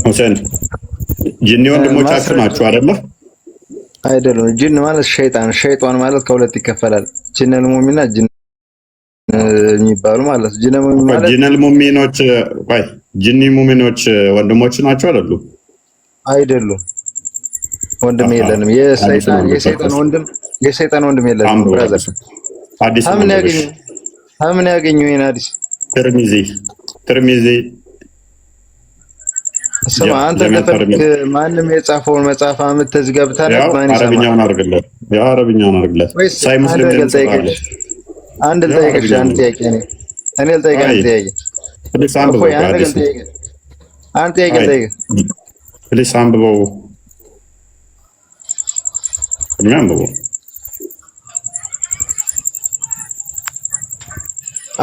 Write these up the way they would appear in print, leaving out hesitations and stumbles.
ሁሴን ጂኒ ወንድሞቻችሁ ናችሁ አይደለ? አይደለም። ጂን ማለት ሸይጣን ማለት ከሁለት ይከፈላል። ጂነል ሙእሚንና ጂን የሚባሉ ማለት ጂነል ሙእሚን ማለት ጂነል ሙእሚኖች ወይ ጂኒ ሙእሚኖች ወንድሞች ናቸው አይደሉ? አይደሉም። ወንድም የለንም። የሰይጣን ወንድም የለንም። ብራዘር አዲስ ምን ያገኙ ይሄን አዲስ ትርሚዚ ስማ አንተ ለፈርክ ማንም የጻፈውን መጽሐፍ አምጥተህ እዚህ ገብተህ ማን ይሰማል? አረብኛውን አድርግለት ሳይ ሙስሊም አንድ ልጠይቅሽ አንድ ጥያቄ ነው። እኔ ልጠይቅህ አንድ ጥያቄ ፕሊስ አንብበው የሚያንብበው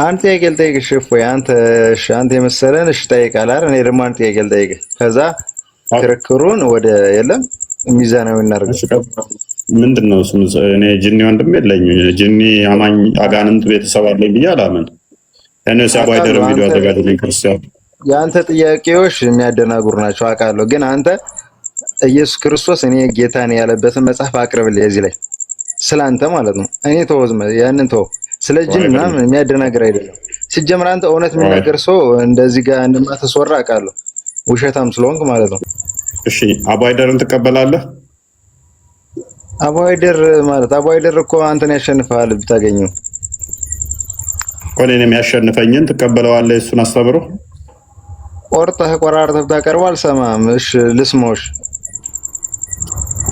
አንተ ጥያቄ ልጠይቅሽ። እፎይ አንተ የመሰለን እሺ ጠይቃለህ አይደል? እኔ ደግሞ አንድ ጥያቄ ልጠይቅህ። ከዛ ክርክሩን ወደ የለም ሚዛናዊ እናድርገው። ምንድነው እሱ? እኔ ጂኒ ወንድም የለኝም። ጂኒ አማኝ አጋንንት ቤተሰብ አለኝ ብዬ አላምን። እኔ ሳባይደር ቪዲዮ አዘጋጅልኝ ክርስቲያን። የአንተ ጥያቄዎች የሚያደናግሩ ናቸው አውቃለሁ። ግን አንተ ኢየሱስ ክርስቶስ እኔ ጌታ ነኝ ያለበትን መጽሐፍ አቅርብልኝ እዚህ ላይ ስላንተ ማለት ነው። እኔ ተወዝመ ያንን ተው። ስለ ጂን ምናምን የሚያደናግር አይደለም። ሲጀምር አንተ እውነት የሚናገር ሰው እንደዚህ ጋር እንደማትስወራ አውቃለሁ። ውሸታም ስለሆንክ ማለት ነው። እሺ አባይደርን ትቀበላለህ? አባይደር እኮ አንተን ያሸንፋል ብታገኘው። እኔንም ያሸንፈኝን ትቀበለዋለህ? እሱን አስተምሮ ቆራርጠህ ብታቀርበው አልሰማም። እሺ ልስሞሽ።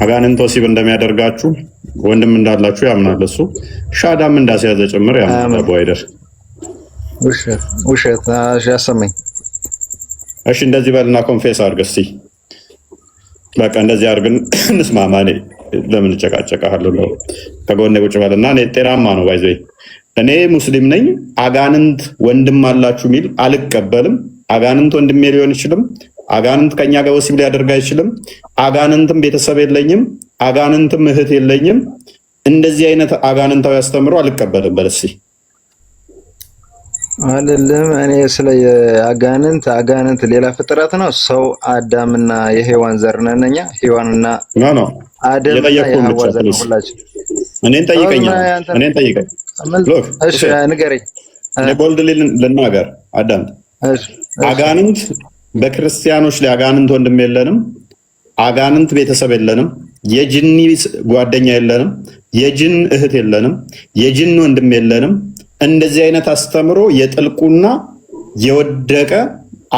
አጋንንት ወሲብ እንደሚያደርጋችሁ ወንድም እንዳላችሁ ያምናል። እሱ ሻዳም እንዳስያዘ ጭምር ያምናል። አባይደር ውሸት ያሰማኝ። እሺ እንደዚህ በልና ኮንፌስ አድርግ እስቲ። በቃ እንደዚህ አድርግን እንስማማ። እኔ ለምን እጨቃጨቃለሁ? ከጎኔ ቁጭ በልና እኔ ጤናማ ነው ባይዘይ እኔ ሙስሊም ነኝ። አጋንንት ወንድም አላችሁ ሚል አልቀበልም። አጋንንት ወንድሜ ሊሆን ይችልም። አጋንንት ከኛ ጋር ወሲብ ሊያደርግ አይችልም። አጋንንትም ቤተሰብ የለኝም። አጋንንትም እህት የለኝም። እንደዚህ አይነት አጋንንታዊ አስተምሮ አልቀበልም። በለሲ አይደለም። እኔ ስለ አጋንንት ሌላ ፍጥረት ነው። ሰው አዳምና የሔዋን ዘር ነን እኛ። ሔዋንና አዳም እኔን ጠይቀኝ። እሺ ንገረኝ። ቦልድ ልናገር። አዳም አጋንንት በክርስቲያኖች ላይ አጋንንት ወንድም የለንም። አጋንንት ቤተሰብ የለንም። የጅኒ ጓደኛ የለንም። የጅን እህት የለንም። የጅን ወንድም የለንም። እንደዚህ አይነት አስተምሮ የጥልቁና የወደቀ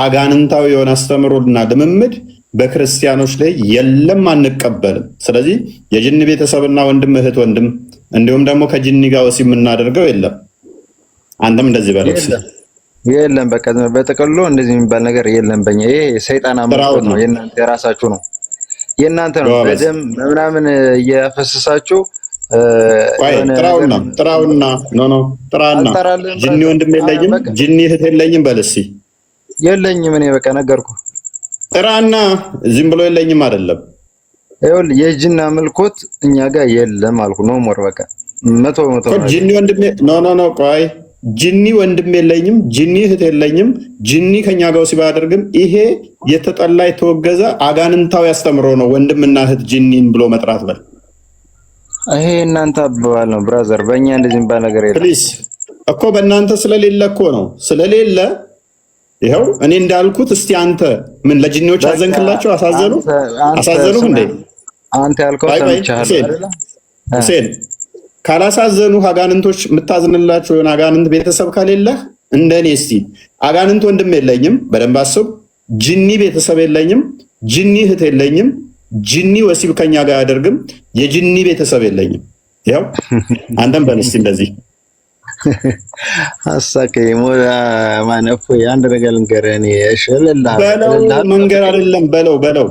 አጋንንታዊ የሆነ አስተምሮና ልምምድ በክርስቲያኖች ላይ የለም፣ አንቀበልም። ስለዚህ የጅኒ ቤተሰብና ወንድም እህት ወንድም እንዲሁም ደግሞ ከጅኒ ጋር ወሲብ የምናደርገው የለም። አንተም እንደዚህ በለው። የለም በቃ በጥቅሉ እንደዚህ የሚባል ነገር የለም። በእኛ ይሄ ሰይጣን አምልኮት ነው። የእናንተ የራሳችሁ ነው፣ የእናንተ ነው። በደም ምናምን እያፈሰሳችሁ ጥራውና ጅኒ ወንድም የለኝም፣ ጅኒ እህት የለኝም በል እስኪ። የለኝም እኔ በቃ ነገርኩ። ጥራና ዝም ብሎ የለኝም አይደለም። ይኸውልህ የጅን አምልኮት እኛ ጋር የለም አልኩ። ነው ሞር በቃ 100 ጅኒ ወንድም ቆይ ጅኒ ወንድም የለኝም፣ ጅኒ እህት የለኝም፣ ጅኒ ከኛ ጋር ወሲብ አያደርግም። ይሄ የተጠላ የተወገዘ አጋንንታዊ አስተምሮ ነው። ወንድምና እህት ጅኒን ብሎ መጥራት በል። ይሄ እናንተ አባባል ነው ብራዘር። በእኛ እንደዚህ የሚባል ነገር የለም። ፕሊዝ እኮ በእናንተ ስለሌለ እኮ ነው። ስለሌለ ይኸው እኔ እንዳልኩት እስቲ አንተ ምን ለጅኒዎች አዘንክላቸው? አሳዘኑ እንዴ? አንተ ያልከው ሰምቻለሁ አይደል? ሁሴን ካላሳዘኑ አጋንንቶች የምታዝንላቸው የሆነ አጋንንት ቤተሰብ ከሌለህ እንደኔ እስቲ አጋንንት ወንድም የለኝም፣ በደንብ አስብ። ጅኒ ቤተሰብ የለኝም፣ ጅኒ እህት የለኝም፣ ጅኒ ወሲብ ከኛ ጋር አያደርግም፣ የጅኒ ቤተሰብ የለኝም። ያው አንተም በል እስቲ እንደዚህ አሳከኝ ሞላ ማነፎ አንድ ነገር ልንገርህ። እኔ መንገር አይደለም በለው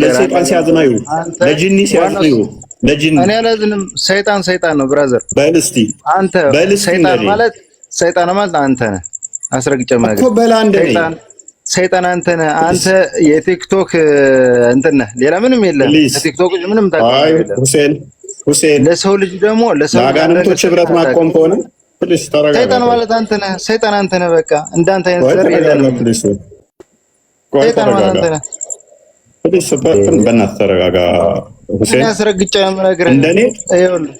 ለሰይጣን ሲያዝናዩ ለጅኒ ሲያዝናዩ እኔ አላዝንም። ሰይጣን ነው ብራዘር። በል እስቲ አንተ ሰይጣን ማለት አንተ ነህ። አስረግጬ ማለት እኮ በል አንተ ሰይጣን አንተ ነህ። አንተ የቲክቶክ እንትን ነህ፣ ሌላ ምንም የለም። ቲክቶክ ምንም ታውቃለህ የለም። ሁሴን ለሰው ልጅ ደግሞ ለአጋንንቶች ህብረት ማቆም ከሆነ ሰይጣን ማለት አንተ ነህ። ሰይጣን አንተ ነህ። በቃ እንዳንተ አይነት ዘር የለም። ሰይጣን ማለት አንተ ነህ። በእናትህ ተረጋጋ ሁሴን። ያስረግጫ የምነግርህ እንደኔ ይኸውልህ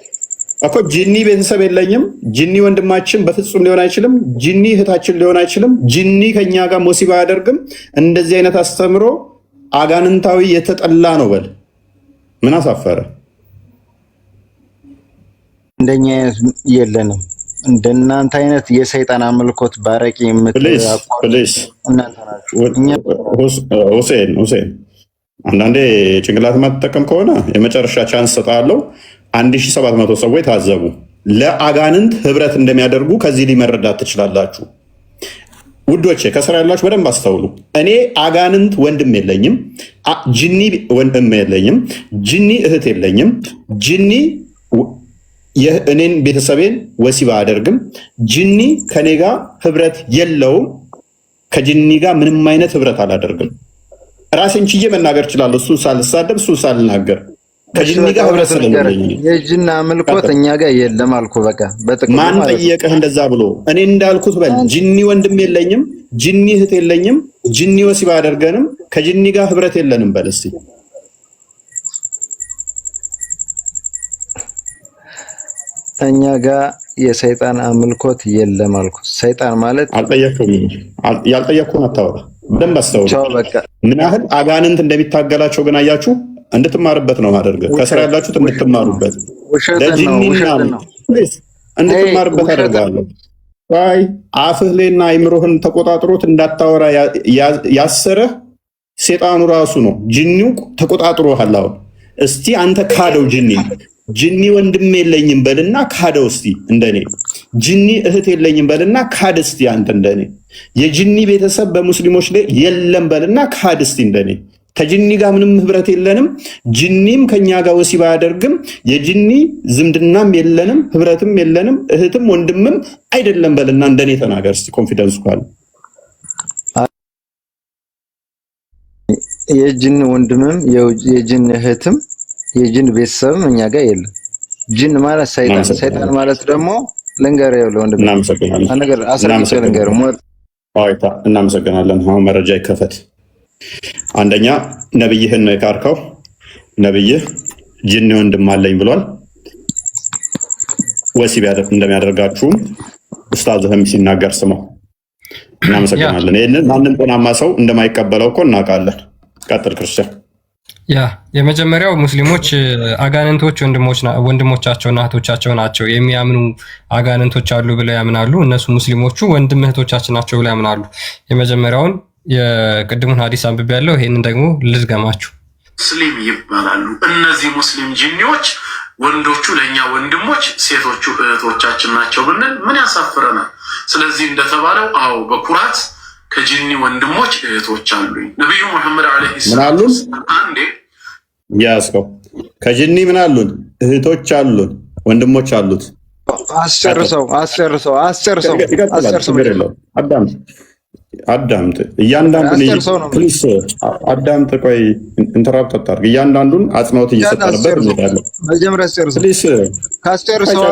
እኮ ጂኒ ቤተሰብ የለኝም። ጂኒ ወንድማችን በፍጹም ሊሆን አይችልም። ጂኒ እህታችን ሊሆን አይችልም። ጂኒ ከኛ ጋር ሙሲባ አያደርግም። እንደዚህ አይነት አስተምሮ አጋንንታዊ የተጠላ ነው በል። ምን አሳፈረ? እንደኛ አይነት የለንም። እንደናንተ አይነት የሰይጣን አምልኮት ባረቂ ፕሊዝ እናንተ ናችሁ። ሁሴን አንዳንዴ ጭንቅላት ማትጠቀም ከሆነ የመጨረሻ ቻንስ ሰጣለው። 1700 ሰዎች ታዘቡ። ለአጋንንት ህብረት እንደሚያደርጉ ከዚህ ሊመረዳት ትችላላችሁ። ውዶቼ ከስራ ያላችሁ በደንብ አስተውሉ። እኔ አጋንንት ወንድም የለኝም፣ ጅኒ ወንድም የለኝም፣ ጅኒ እህት የለኝም። ጅኒ እኔን ቤተሰቤን ወሲባ አደርግም። ጅኒ ከኔ ጋር ህብረት የለውም። ከጅኒ ጋር ምንም አይነት ህብረት አላደርግም። ራሴን ችዬ መናገር እችላለሁ። እሱን ሳልሳደብ እሱን ሳልናገር ከጅኒ ጋር ህብረት ስለሌለኝ የጅና አምልኮት እኛ ጋር የለም አልኩ። በቃ በጥቅሉ ማን ጠየቀህ እንደዛ ብሎ? እኔ እንዳልኩት በል። ጅኒ ወንድም የለኝም፣ ጅኒ እህት የለኝም፣ ጅኒ ወሲባ አደርገንም፣ ከጅኒ ጋር ህብረት የለንም በል እስቲ። እኛ ጋር የሰይጣን አምልኮት የለም አልኩ። ሰይጣን ማለት አልጠየቅኩም። ያልጠየቅኩህን አታወራ። በደንብ አስተውሉ። ምን ያህል አጋንንት እንደሚታገላቸው ግን አያችሁ። እንድትማርበት ነው ማደርገው። ከስራ ያላችሁት እንድትማሩበት ለጂኒና እንድትማርበት አደርጋለሁ። አይ አፍህ ላይና አይምሮህን ተቆጣጥሮት እንዳታወራ ያሰረህ ሴጣኑ ራሱ ነው። ጂኒው ተቆጣጥሮሃል። አሁን እስቲ አንተ ካደው ጂኒ ወንድም የለኝም በልና ካደው እስቲ እንደኔ። ጂኒ እህት የለኝም በልና ካድ እስቲ አንተ እንደኔ። የጂኒ ቤተሰብ በሙስሊሞች ላይ የለም በልና ካድ እስቲ እንደኔ። ከጂኒ ጋር ምንም ህብረት የለንም። ጂኒም ከኛ ጋር ወሲብ አያደርግም። የጂኒ ዝምድናም የለንም፣ ህብረትም የለንም፣ እህትም ወንድምም አይደለም በልና እንደኔ ተናገር እስቲ። ኮንፊደንስ ካለ የጂን ወንድምም የጂን እህትም የጂን ቤተሰብም እኛ ጋር የለም። ጂን ማለት ሰይጣን፣ ሰይጣን ማለት ደግሞ ልንገርህ ይኸውልህ ወንድም ነገር አስረግጬ ልንገርህ ሞት። እናመሰግናለን። አሁን መረጃ ይከፈት። አንደኛ ነብይህን ነው የካርከው። ነብይህ ጂኒ ወንድም አለኝ ብሏል። ወሲብ እንደሚያደርጋችሁም ኡስታዝህም ሲናገር ስማው። እናመሰግናለን። ይህንን ማንም ጤናማ ሰው እንደማይቀበለው እኮ እናውቃለን። ቀጥል ክርስቲያን። የመጀመሪያው ሙስሊሞች አጋንንቶች ወንድሞቻቸውና እህቶቻቸው ናቸው የሚያምኑ አጋንንቶች አሉ ብለው ያምናሉ። እነሱ ሙስሊሞቹ ወንድም እህቶቻችን ናቸው ብለው ያምናሉ። የመጀመሪያውን የቅድሙን ሀዲስ አንብቤ ያለው ይሄንን ደግሞ ልዝገማችሁ። ሙስሊም ይባላሉ እነዚህ ሙስሊም ጂኒዎች። ወንዶቹ ለእኛ ወንድሞች፣ ሴቶቹ እህቶቻችን ናቸው ብንል ምን ያሳፍረናል? ስለዚህ እንደተባለው አዎ በኩራት ከጂኒ ወንድሞች እህቶች አሉኝ። ነቢዩ ሙሐመድ ዓለይሂ ሰላም አንዴ ያስከው ከጂኒ ምን አሉን? እህቶች አሉን፣ ወንድሞች አሉት። አስጨርሰው። አዳምጥ። እያንዳንዱን ፕሊስ አዳምጥ። ቆይ ኢንተራፕት አታርግ። እያንዳንዱን አጽንኦት እየሰጠንበት እንሄዳለን። መጀመሪያ አስጨርሰው። ፕሊስ ካስጨርሰው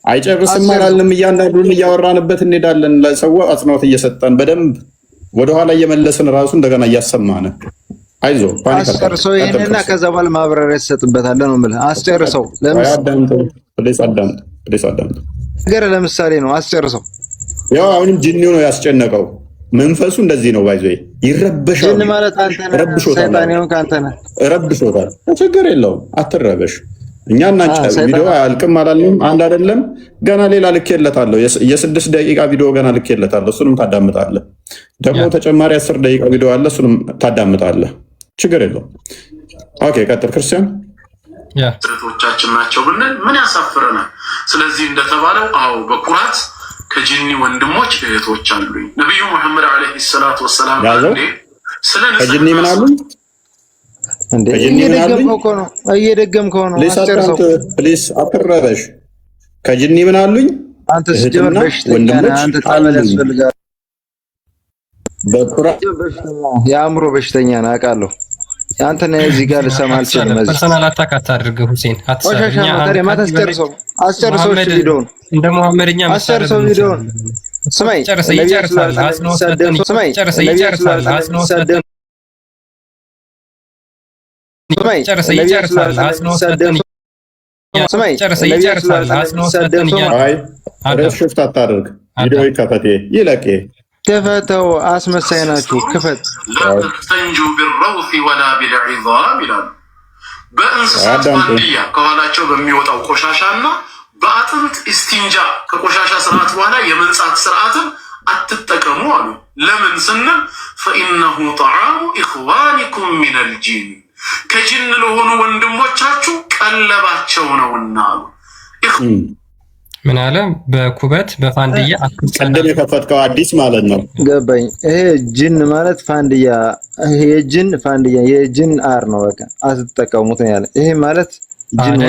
አይጨርስም አላልንም። እያንዳንዱን እያወራንበት እንሄዳለን። ለሰው አጽንኦት እየሰጠን በደንብ ወደኋላ እየመለስን ራሱ እንደገና እያሰማን አይዞህ። አስጨርሰው ይሄንና ከዛ በኋላ ማብራሪያ ትሰጥበታለህ ነው የምልህ። አስጨርሰው። አዳምጥ። ነገር ለምሳሌ ነው። አስጨርሰው። ያው አሁንም ጂኒው ነው ያስጨነቀው። መንፈሱ እንደዚህ ነው። ባይዞ ይረበሻል። ጂኒ ማለት አንተ ነህ፣ ሰይጣን ነው ካንተ ነህ። ረብሾታል። ችግር የለውም አትረበሽ። እኛና ቪዲዮ አያልቅም አላልንም። አንድ አይደለም ገና ሌላ ልኬለታለሁ። የ6 ደቂቃ ቪዲዮ ገና ልኬለታለሁ። እሱንም ታዳምጣለህ። ደግሞ ተጨማሪ 10 ደቂቃ ቪዲዮ አለ። እሱንም ታዳምጣለህ። ችግር የለውም። ኦኬ ቀጥል ክርስቲያን። እህቶቻችን ናቸው ብንል ምን ያሳፍረናል? ስለዚህ እንደተባለው አዎ በኩራት ከጂኒ ወንድሞች እህቶች አሉኝ። ነቢዩ ሙሐመድ ዓለይሂ ሰላቱ ወሰላም ከጂኒ ምን አሉኝ? እየደገምከው ነው። ፕሊስ አትረበሽ። ከጂኒ ምን አሉኝ? አንተ ሲጀምር በሽተኛ ነህ። አንተ ታመል ያስፈልጋል። የአእምሮ በሽተኛ ነህ አውቃለሁ። አንተ ነህ እዚህ ጋር ልሰማ አልችልም። ፐርሰናል አታክ አታድርግ ሁሴን። አስጨርሰው ቪዲዮውን እንደ መሐመድኛ አስጨርሰው ቪዲዮውን ስማይ ይጨርሳል። ሽፍት አታድርግ። ቪዲዮ ይከፈት ይለቅ። ክፈተው። አስመሳይ ናችሁ። ክፈት። ተንጁ ቢረውሲ ወላ ቢልዒዛም ይላሉ። በእንስሳት ፋንድያ ከኋላቸው በሚወጣው ቆሻሻና በአጥንት ኢስቲንጃ ከቆሻሻ ስርዓት በኋላ የመንጻት ስርዓትን አትጠቀሙ አሉ። ለምን ስንል ፈኢነሁ ጠዓሙ ኢኽዋኒኩም ሚነል ጂን ከጅን ለሆኑ ወንድሞቻችሁ ቀለባቸው ነውና አሉ። ምን አለ? በኩበት በፋንድያ ቀደም የከፈትከው አዲስ ማለት ነው። ገባኝ። ይሄ ጅን ማለት ፋንድያ፣ የጅን ፋንድያ የጅን አር ነው። በቃ አትጠቀሙት ያለ ይሄ ማለት ጅን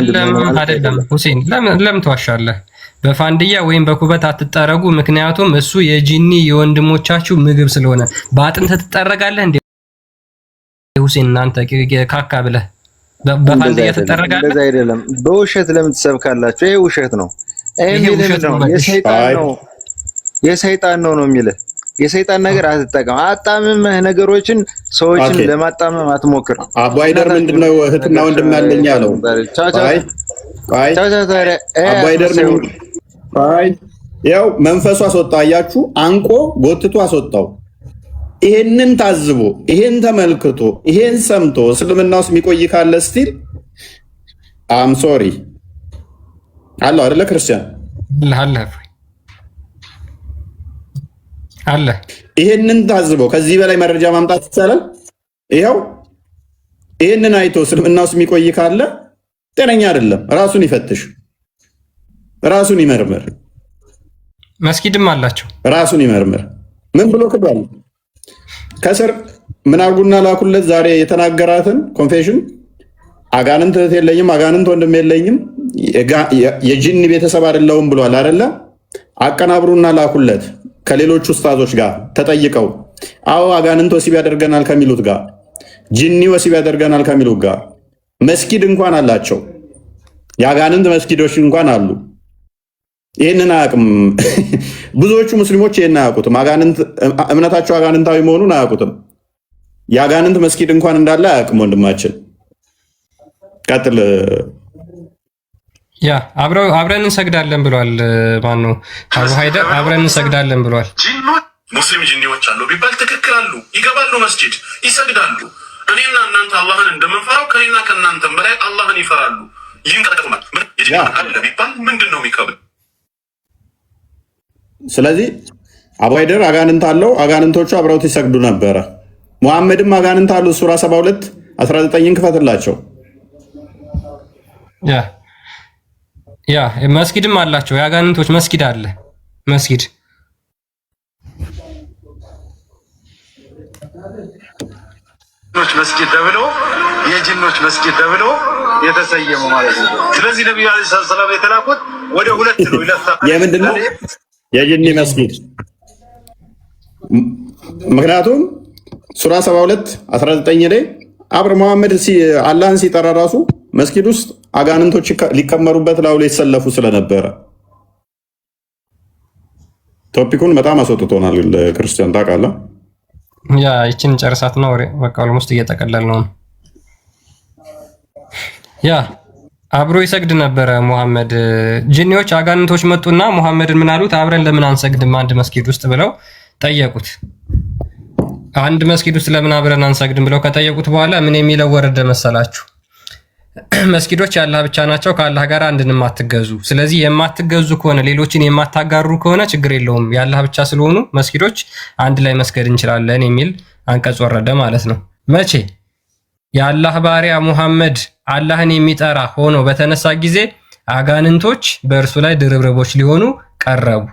አይደለም። ሁሴን ለምን ትዋሻለህ? በፋንድያ ወይም በኩበት አትጠረጉ፣ ምክንያቱም እሱ የጂኒ የወንድሞቻችሁ ምግብ ስለሆነ። በአጥንት ትጠረጋለህ እንዴ ሁሴን? እናንተ ካካ ብለህ በፋንድያ ትጠረጋለህ? እንደዛ አይደለም። በውሸት ለምን ትሰብካላችሁ? ይሄ ውሸት ነው። ይሄ ውሸት ነው። የሰይጣን ነው የሚልህ። የሰይጣን ነገር አትጠቀም። አጣምመህ ነገሮችን ሰዎችን ለማጣመም አትሞክር። አባይደር ምንድነው እህትና ወንድም ያለኝ ያለው? አባይደር ያው መንፈሱ አስወጣ። አያችሁ፣ አንቆ ጎትቶ አስወጣው። ይሄንን ታዝቦ ይሄን ተመልክቶ ይሄን ሰምቶ እስልምና ውስጥ የሚቆይ ካለ ስቲል አም ሶሪ አለ አይደለ? ክርስቲያን አለ። ይሄንን ታዝቦ ከዚህ በላይ መረጃ ማምጣት ይቻላል? ይኸው ይሄንን አይቶ እስልምና ውስጥ የሚቆይ ካለ ጤነኛ አይደለም። ራሱን ይፈትሽ፣ ራሱን ይመርምር። መስጊድም አላቸው። ራሱን ይመርምር። ምን ብሎ ክዷል? ከስር ምን አርጉና ላኩለት። ዛሬ የተናገራትን ኮንፌሽን አጋንንት እህት የለኝም፣ አጋንንት ወንድም የለኝም፣ የጂኒ ቤተሰብ አይደለሁም ብሏል አይደለ? አቀናብሩና ላኩለት ከሌሎች ኡስታዞች ጋር ተጠይቀው፣ አዎ አጋንንት ወሲብ ያደርገናል ከሚሉት ጋር፣ ጂኒ ወሲብ ያደርገናል ከሚሉት ጋር መስጊድ እንኳን አላቸው። የአጋንንት መስጊዶች እንኳን አሉ። ይህንን አያውቅም። ብዙዎቹ ሙስሊሞች ይህን አያውቁትም። እምነታቸው አጋንንታዊ መሆኑን አያውቁትም። የአጋንንት መስጊድ እንኳን እንዳለ አያውቅም ወንድማችን። ቀጥል። ያ አብረን እንሰግዳለን ብሏል። ማነው? አቡ ሀይደር አብረን እንሰግዳለን ብሏል። ሙስሊም ጂኒዎች አሉ ቢባል ትክክል አሉ። ይገባሉ፣ መስጂድ ይሰግዳሉ። እኔና እናንተ አላህን እንደምንፈራው ከኔና ከእናንተም በላይ አላህን ይፈራሉ። ይህን ከተቀማል አለ ቢባል ምንድን ነው የሚከብል? ስለዚህ አቡ ሀይደር አጋንንት አለው። አጋንንቶቹ አብረውት ይሰግዱ ነበረ። ሙሐመድም አጋንንት አሉ። ሱራ 72 19ን ክፈትላቸው። ያ መስጊድም አላቸው። የአጋንንቶች መስጊድ አለ። መስጊድ መስጊድ ተብሎ የጂኖች መስጊድ ተብሎ የተሰየሙ ማለት ነው። ስለዚህ ነብዩ አለይሂ ሰላም የተላኩት ወደ ሁለት ነው ይለፋል። የምንድን ነው የጂኒ መስጊድ? ምክንያቱም ሱራ 72 19 ላይ አብረ መሐመድ አላህን ሲጠራ ራሱ መስጊድ ውስጥ አጋንንቶች ሊከመሩበት ላው ላይ የተሰለፉ ስለነበረ ቶፒኩን በጣም አስወጥቶናል። ክርስቲያን ታውቃለህ? ያ ይችን ጨርሳት ነው በቃ ኦልሞስት እየጠቀለል ነው። ያ አብሮ ይሰግድ ነበረ ሙሐመድ። ጂኒዎች አጋንንቶች መጡና ሙሐመድን ምን አሉት? አብረን ለምን አንሰግድም አንድ መስጊድ ውስጥ ብለው ጠየቁት። አንድ መስጊድ ውስጥ ለምን አብረን አንሰግድም ብለው ከጠየቁት በኋላ ምን የሚለው ወረደ መሰላችሁ? መስጊዶች የአላህ ብቻ ናቸው፣ ከአላህ ጋር አንድንም አትገዙ። ስለዚህ የማትገዙ ከሆነ ሌሎችን የማታጋሩ ከሆነ ችግር የለውም፣ የአላህ ብቻ ስለሆኑ መስጊዶች አንድ ላይ መስገድ እንችላለን የሚል አንቀጽ ወረደ ማለት ነው። መቼ? የአላህ ባሪያ ሙሐመድ አላህን የሚጠራ ሆኖ በተነሳ ጊዜ አጋንንቶች በእርሱ ላይ ድርብርቦች ሊሆኑ ቀረቡ።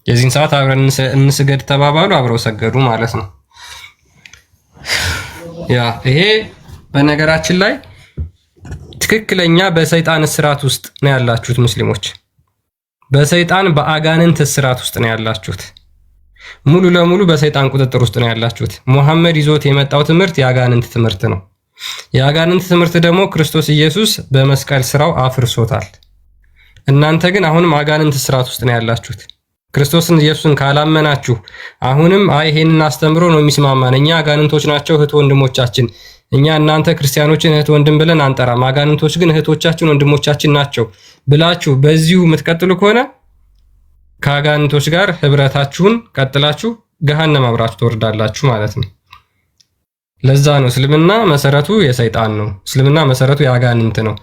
የዚህን ሰዓት አብረን እንስገድ ተባባሉ፣ አብረው ሰገዱ ማለት ነው። ያ ይሄ በነገራችን ላይ ትክክለኛ በሰይጣን እስራት ውስጥ ነው ያላችሁት ሙስሊሞች። በሰይጣን በአጋንንት እስራት ውስጥ ነው ያላችሁት። ሙሉ ለሙሉ በሰይጣን ቁጥጥር ውስጥ ነው ያላችሁት። ሙሐመድ ይዞት የመጣው ትምህርት የአጋንንት ትምህርት ነው። የአጋንንት ትምህርት ደግሞ ክርስቶስ ኢየሱስ በመስቀል ስራው አፍርሶታል። እናንተ ግን አሁንም አጋንንት እስራት ውስጥ ነው ያላችሁት። ክርስቶስን ኢየሱስን ካላመናችሁ አሁንም ይሄንን አስተምሮ ነው የሚስማማን፣ እኛ አጋንንቶች ናቸው እህት ወንድሞቻችን፣ እኛ እናንተ ክርስቲያኖችን እህት ወንድም ብለን አንጠራም፣ አጋንንቶች ግን እህቶቻችን ወንድሞቻችን ናቸው ብላችሁ በዚሁ የምትቀጥሉ ከሆነ ከአጋንንቶች ጋር ህብረታችሁን ቀጥላችሁ ገሃነም አብራችሁ ትወርዳላችሁ ማለት ነው። ለዛ ነው እስልምና መሰረቱ የሰይጣን ነው። እስልምና መሰረቱ የአጋንንት ነው።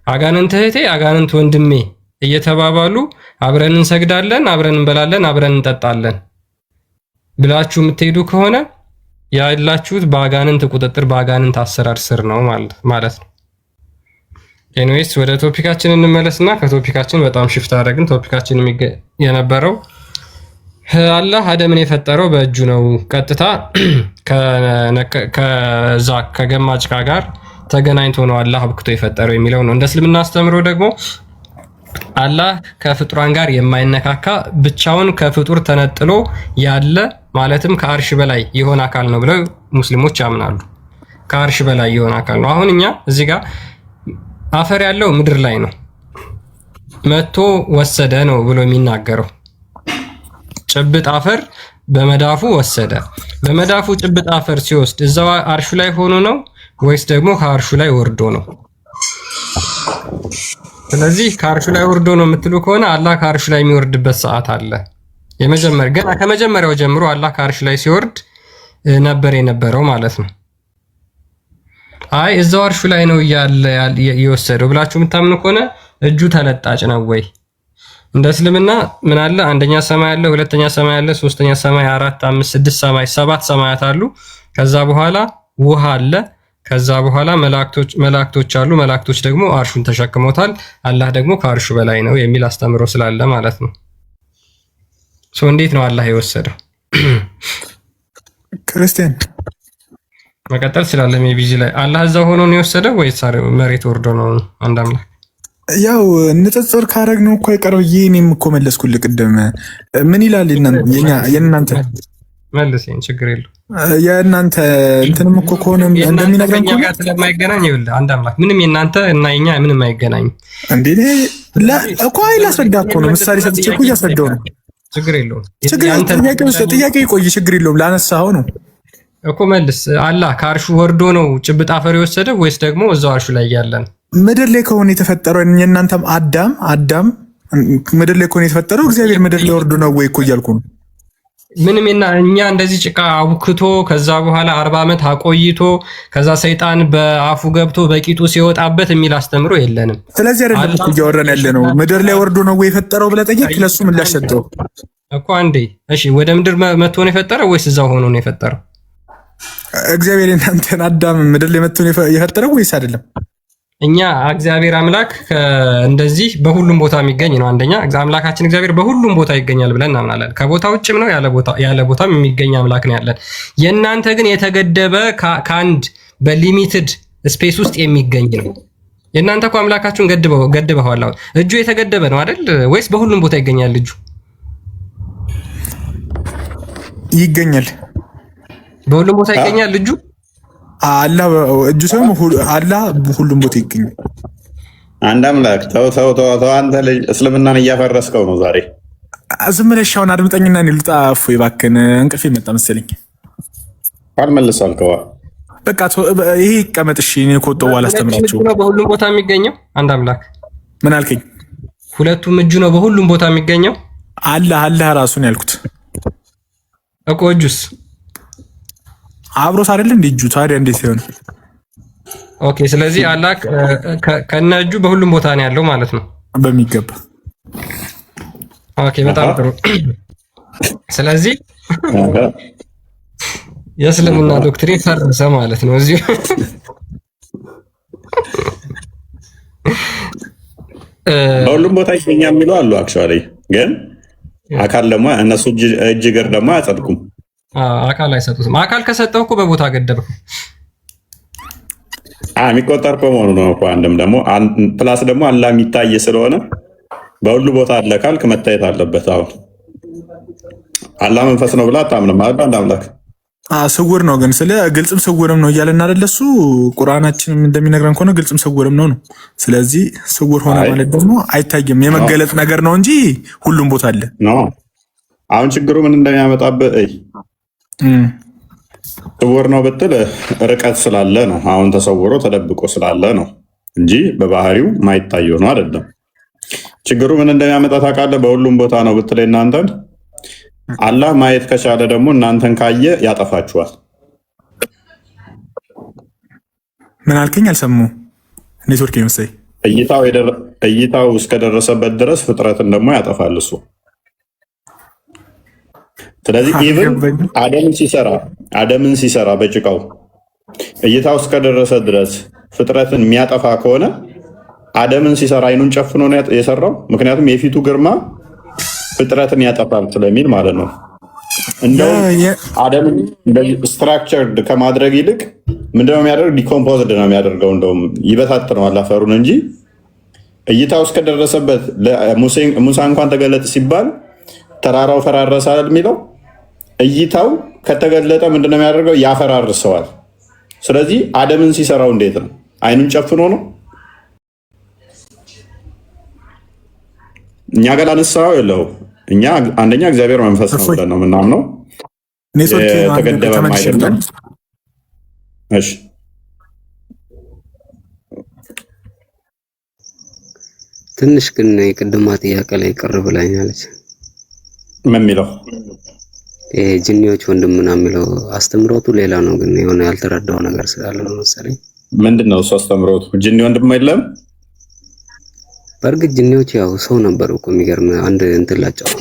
አጋንንት እህቴ፣ አጋንንት ወንድሜ እየተባባሉ አብረን እንሰግዳለን፣ አብረን እንበላለን፣ አብረን እንጠጣለን ብላችሁ የምትሄዱ ከሆነ ያላችሁት በአጋንንት ቁጥጥር በአጋንንት አሰራር ስር ነው ማለት ነው። ኤኒዌይስ ወደ ቶፒካችን እንመለስና ከቶፒካችን በጣም ሽፍት አደረግን። ቶፒካችን የነበረው አላህ አደምን የፈጠረው በእጁ ነው፣ ቀጥታ ከዛ ከገማ ጭቃ ጋር ተገናኝቶ ነው አላህ አብክቶ የፈጠረው የሚለው ነው። እንደ እስልምና አስተምሮ ደግሞ አላህ ከፍጡራን ጋር የማይነካካ ብቻውን ከፍጡር ተነጥሎ ያለ ማለትም ከአርሽ በላይ የሆነ አካል ነው ብለው ሙስሊሞች ያምናሉ። ከአርሽ በላይ የሆነ አካል ነው። አሁን እኛ እዚህ ጋር አፈር ያለው ምድር ላይ ነው፣ መጥቶ ወሰደ ነው ብሎ የሚናገረው። ጭብጥ አፈር በመዳፉ ወሰደ። በመዳፉ ጭብጥ አፈር ሲወስድ እዛው አርሹ ላይ ሆኖ ነው ወይስ ደግሞ ከአርሹ ላይ ወርዶ ነው? ስለዚህ ከአርሹ ላይ ወርዶ ነው የምትሉ ከሆነ አላህ ከአርሹ ላይ የሚወርድበት ሰዓት አለ። ገና ከመጀመሪያው ጀምሮ አላህ ከአርሹ ላይ ሲወርድ ነበር የነበረው ማለት ነው። እዛው አርሹ ላይ ነው የወሰደው ብላችሁ የምታምኑ ከሆነ እጁ ተለጣጭ ነው ወይ? እንደ እስልምና ምን አለ? አንደኛ ሰማይ አለ፣ ሁለተኛ ሰማይ አለ፣ ሶስተኛ ሰማይ፣ 4፣ 5፣ 6 ሰማይ፣ 7 ሰማያት አሉ። ከዛ በኋላ ውሃ አለ። ከዛ በኋላ መላእክቶች አሉ። መላእክቶች ደግሞ አርሹን ተሸክሞታል። አላህ ደግሞ ከአርሹ በላይ ነው የሚል አስተምሮ ስላለ ማለት ነው። እንዴት ነው አላህ የወሰደው? ክርስቲያን መቀጠል ስላለ ሜቢ ላይ አላህ እዛው ሆኖ ነው የወሰደው ወይስ መሬት ወርዶ ነው? አንድ አምላክ ያው ንጽጽር ካረግነው እኮ አይቀርብ። እኔም እኮ መለስኩልህ ቅድም። ምን ይላል የእናንተ መልሴን ችግር የለው የእናንተ እንትንም እኮ ከሆነ እንደሚነግረን ከኛ ጋር ስለማይገናኝ ይኸውልህ፣ አንድ አምላክ ምንም የእናንተ እና የኛ ምንም አይገናኝ እንዴ እኮ አይላስረዳ እኮ ነው። ምሳሌ ሰጥቼ እኮ እያስረዳው ነው። ችግር የለውም። ጥያቄ ቆይ፣ ችግር የለውም። ላነሳኸው ነው እኮ መልስ። አላህ ከአርሹ ወርዶ ነው ጭብጥ አፈር የወሰደው ወይስ ደግሞ እዛው አርሹ ላይ ያለን? ምድር ላይ ከሆነ የተፈጠረው የእናንተም አዳም ምድር ላይ ከሆነ የተፈጠረው እግዚአብሔር ምድር ላይ ወርዶ ነው ወይ እኮ እያልኩ ነው። ምንም እኛ እንደዚህ ጭቃ አቡክቶ ከዛ በኋላ 40 ዓመት አቆይቶ ከዛ ሰይጣን በአፉ ገብቶ በቂጡ ሲወጣበት የሚል አስተምሮ የለንም። ስለዚህ አይደለም እኮ እያወራን ያለ ነው። ምድር ላይ ወርዶ ነው ወይ የፈጠረው ብለህ ጠየቅ። ለሱ ምን ላሸጠው እኮ አንዴ። እሺ ወደ ምድር መጥቶ ነው የፈጠረው ወይስ እዛው ሆኖ ነው የፈጠረው? እግዚአብሔር እናንተን አዳም ምድር ላይ መጥቶ ነው የፈጠረው ወይስ አይደለም? እኛ እግዚአብሔር አምላክ እንደዚህ በሁሉም ቦታ የሚገኝ ነው። አንደኛ አምላካችን እግዚአብሔር በሁሉም ቦታ ይገኛል ብለን እናምናለን። ከቦታ ውጭም ነው ያለ ቦታም የሚገኝ አምላክ ነው ያለን። የእናንተ ግን የተገደበ ከአንድ በሊሚትድ ስፔስ ውስጥ የሚገኝ ነው። የእናንተ እኮ አምላካችሁን ገድበዋል። አሁን እጁ የተገደበ ነው አይደል? ወይስ በሁሉም ቦታ ይገኛል? እጁ ይገኛል፣ በሁሉም ቦታ ይገኛል እጁ አላህ እጁ ሰው አላህ ሁሉም ቦታ ይገኛል። አንድ አምላክ። ተው አንተ ልጅ እስልምናን እያፈረስከው ነው ዛሬ። ዝም ብለሽ አሁን አድምጠኝና እኔ ልውጣ። እፎይ እባክህን፣ እንቅልፍ መጣ መሰለኝ። አልመልስ አልከዋ። በቃ ይሄ ይቀመጥ። እሺ እኔ ከወጣሁ በኋላ አስተምራችሁ። በሁሉም ቦታ የሚገኘው አንድ አምላክ። ምን አልከኝ? ሁለቱም እጁ ነው በሁሉም ቦታ የሚገኘው። አላህ ራሱን ያልኩት እኮ እጁስ አብሮስ አይደል እንዴ? እጁ ታዲያ እንዴት ይሆን? ኦኬ። ስለዚህ አላህ ከነ እጁ በሁሉም ቦታ ነው ያለው ማለት ነው። በሚገባ ኦኬ። በጣም ጥሩ። ስለዚህ የእስልምና ዶክትሪን ፈረሰ ማለት ነው እዚሁ። በሁሉም ቦታ ይገኛል የሚሉ አሉ። አክቹዋሊ ግን አካል ደግሞ እነሱ እጅ እግር ደግሞ አያጸድቁም። አካል አይሰጡትም። አካል ከሰጠው እኮ በቦታ ገደብከው። የሚቆጠር በመሆኑ ነው እኮ። አንድም ደግሞ ፕላስ ደግሞ አላህ የሚታይ ስለሆነ በሁሉ ቦታ አለ ካልክ መታየት አለበት። አሁን አላህ መንፈስ ነው ብላ አታምንም አይደል? አንድ አምላክ ስውር ነው ግን ስለ ግልጽም ስውርም ነው እያለን አይደል? እሱ ቁርአናችንም እንደሚነግረን ከሆነ ግልጽም ስውርም ነው። ስለዚህ ስውር ሆነ ማለት ደግሞ አይታይም፣ የመገለጥ ነገር ነው እንጂ ሁሉም ቦታ አለ። አሁን ችግሩ ምን እንደሚያመጣብህ ስውር ነው ብትል ርቀት ስላለ ነው። አሁን ተሰውሮ ተደብቆ ስላለ ነው እንጂ በባህሪው ማይታየው ነው አይደለም። ችግሩ ምን እንደሚያመጣ ታውቃለህ? በሁሉም ቦታ ነው ብትል እናንተን አላህ ማየት ከቻለ ደግሞ እናንተን ካየ ያጠፋችኋል። ምን አልከኝ? አልሰማሁም። ኔትወርክ የመሰለኝ እይታው እስከደረሰበት ድረስ ፍጥረትን ደግሞ ያጠፋል እሱ። ስለዚህ ኢቭን አደምን ሲሰራ በጭቃው እይታው እስከደረሰ ድረስ ፍጥረትን የሚያጠፋ ከሆነ አደምን ሲሰራ አይኑን ጨፍኖ ነው የሰራው። ምክንያቱም የፊቱ ግርማ ፍጥረትን ያጠፋል ስለሚል ማለት ነው። እንደውም አደምን ስትራክቸርድ ከማድረግ ይልቅ ምንድነው የሚያደርግ? ዲኮምፖዝድ ነው የሚያደርገው። እንደውም ይበታትነዋል አፈሩን እንጂ እይታው እስከደረሰበት ሙሳ እንኳን ተገለጥ ሲባል ተራራው ፈራረሳል የሚለው እይታው ከተገለጠ ምንድነው የሚያደርገው? ያፈራርሰዋል። ስለዚህ አደምን ሲሰራው እንዴት ነው? አይኑን ጨፍኖ ነው። እኛ ጋር አነሳው የለው። እኛ አንደኛ እግዚአብሔር መንፈስ ነው ብለን ነው የምናምነው። የተገደበም አይደለም። እሺ ትንሽ ግን የቅድማ ጥያቄ ላይ ቅር ብላኛለች። ምን የሚለው ጅኒዎች ወንድም ምናምን የሚለው አስተምሮቱ ሌላ ነው፣ ግን የሆነ ያልተረዳው ነገር ስላለ ነው መሰለኝ። ምንድን ነው እሱ አስተምሮቱ? ጅኒ ወንድም የለም። በእርግጥ ጅኒዎች ያው ሰው ነበሩ እኮ። የሚገርም አንድ እንትን ላጫውት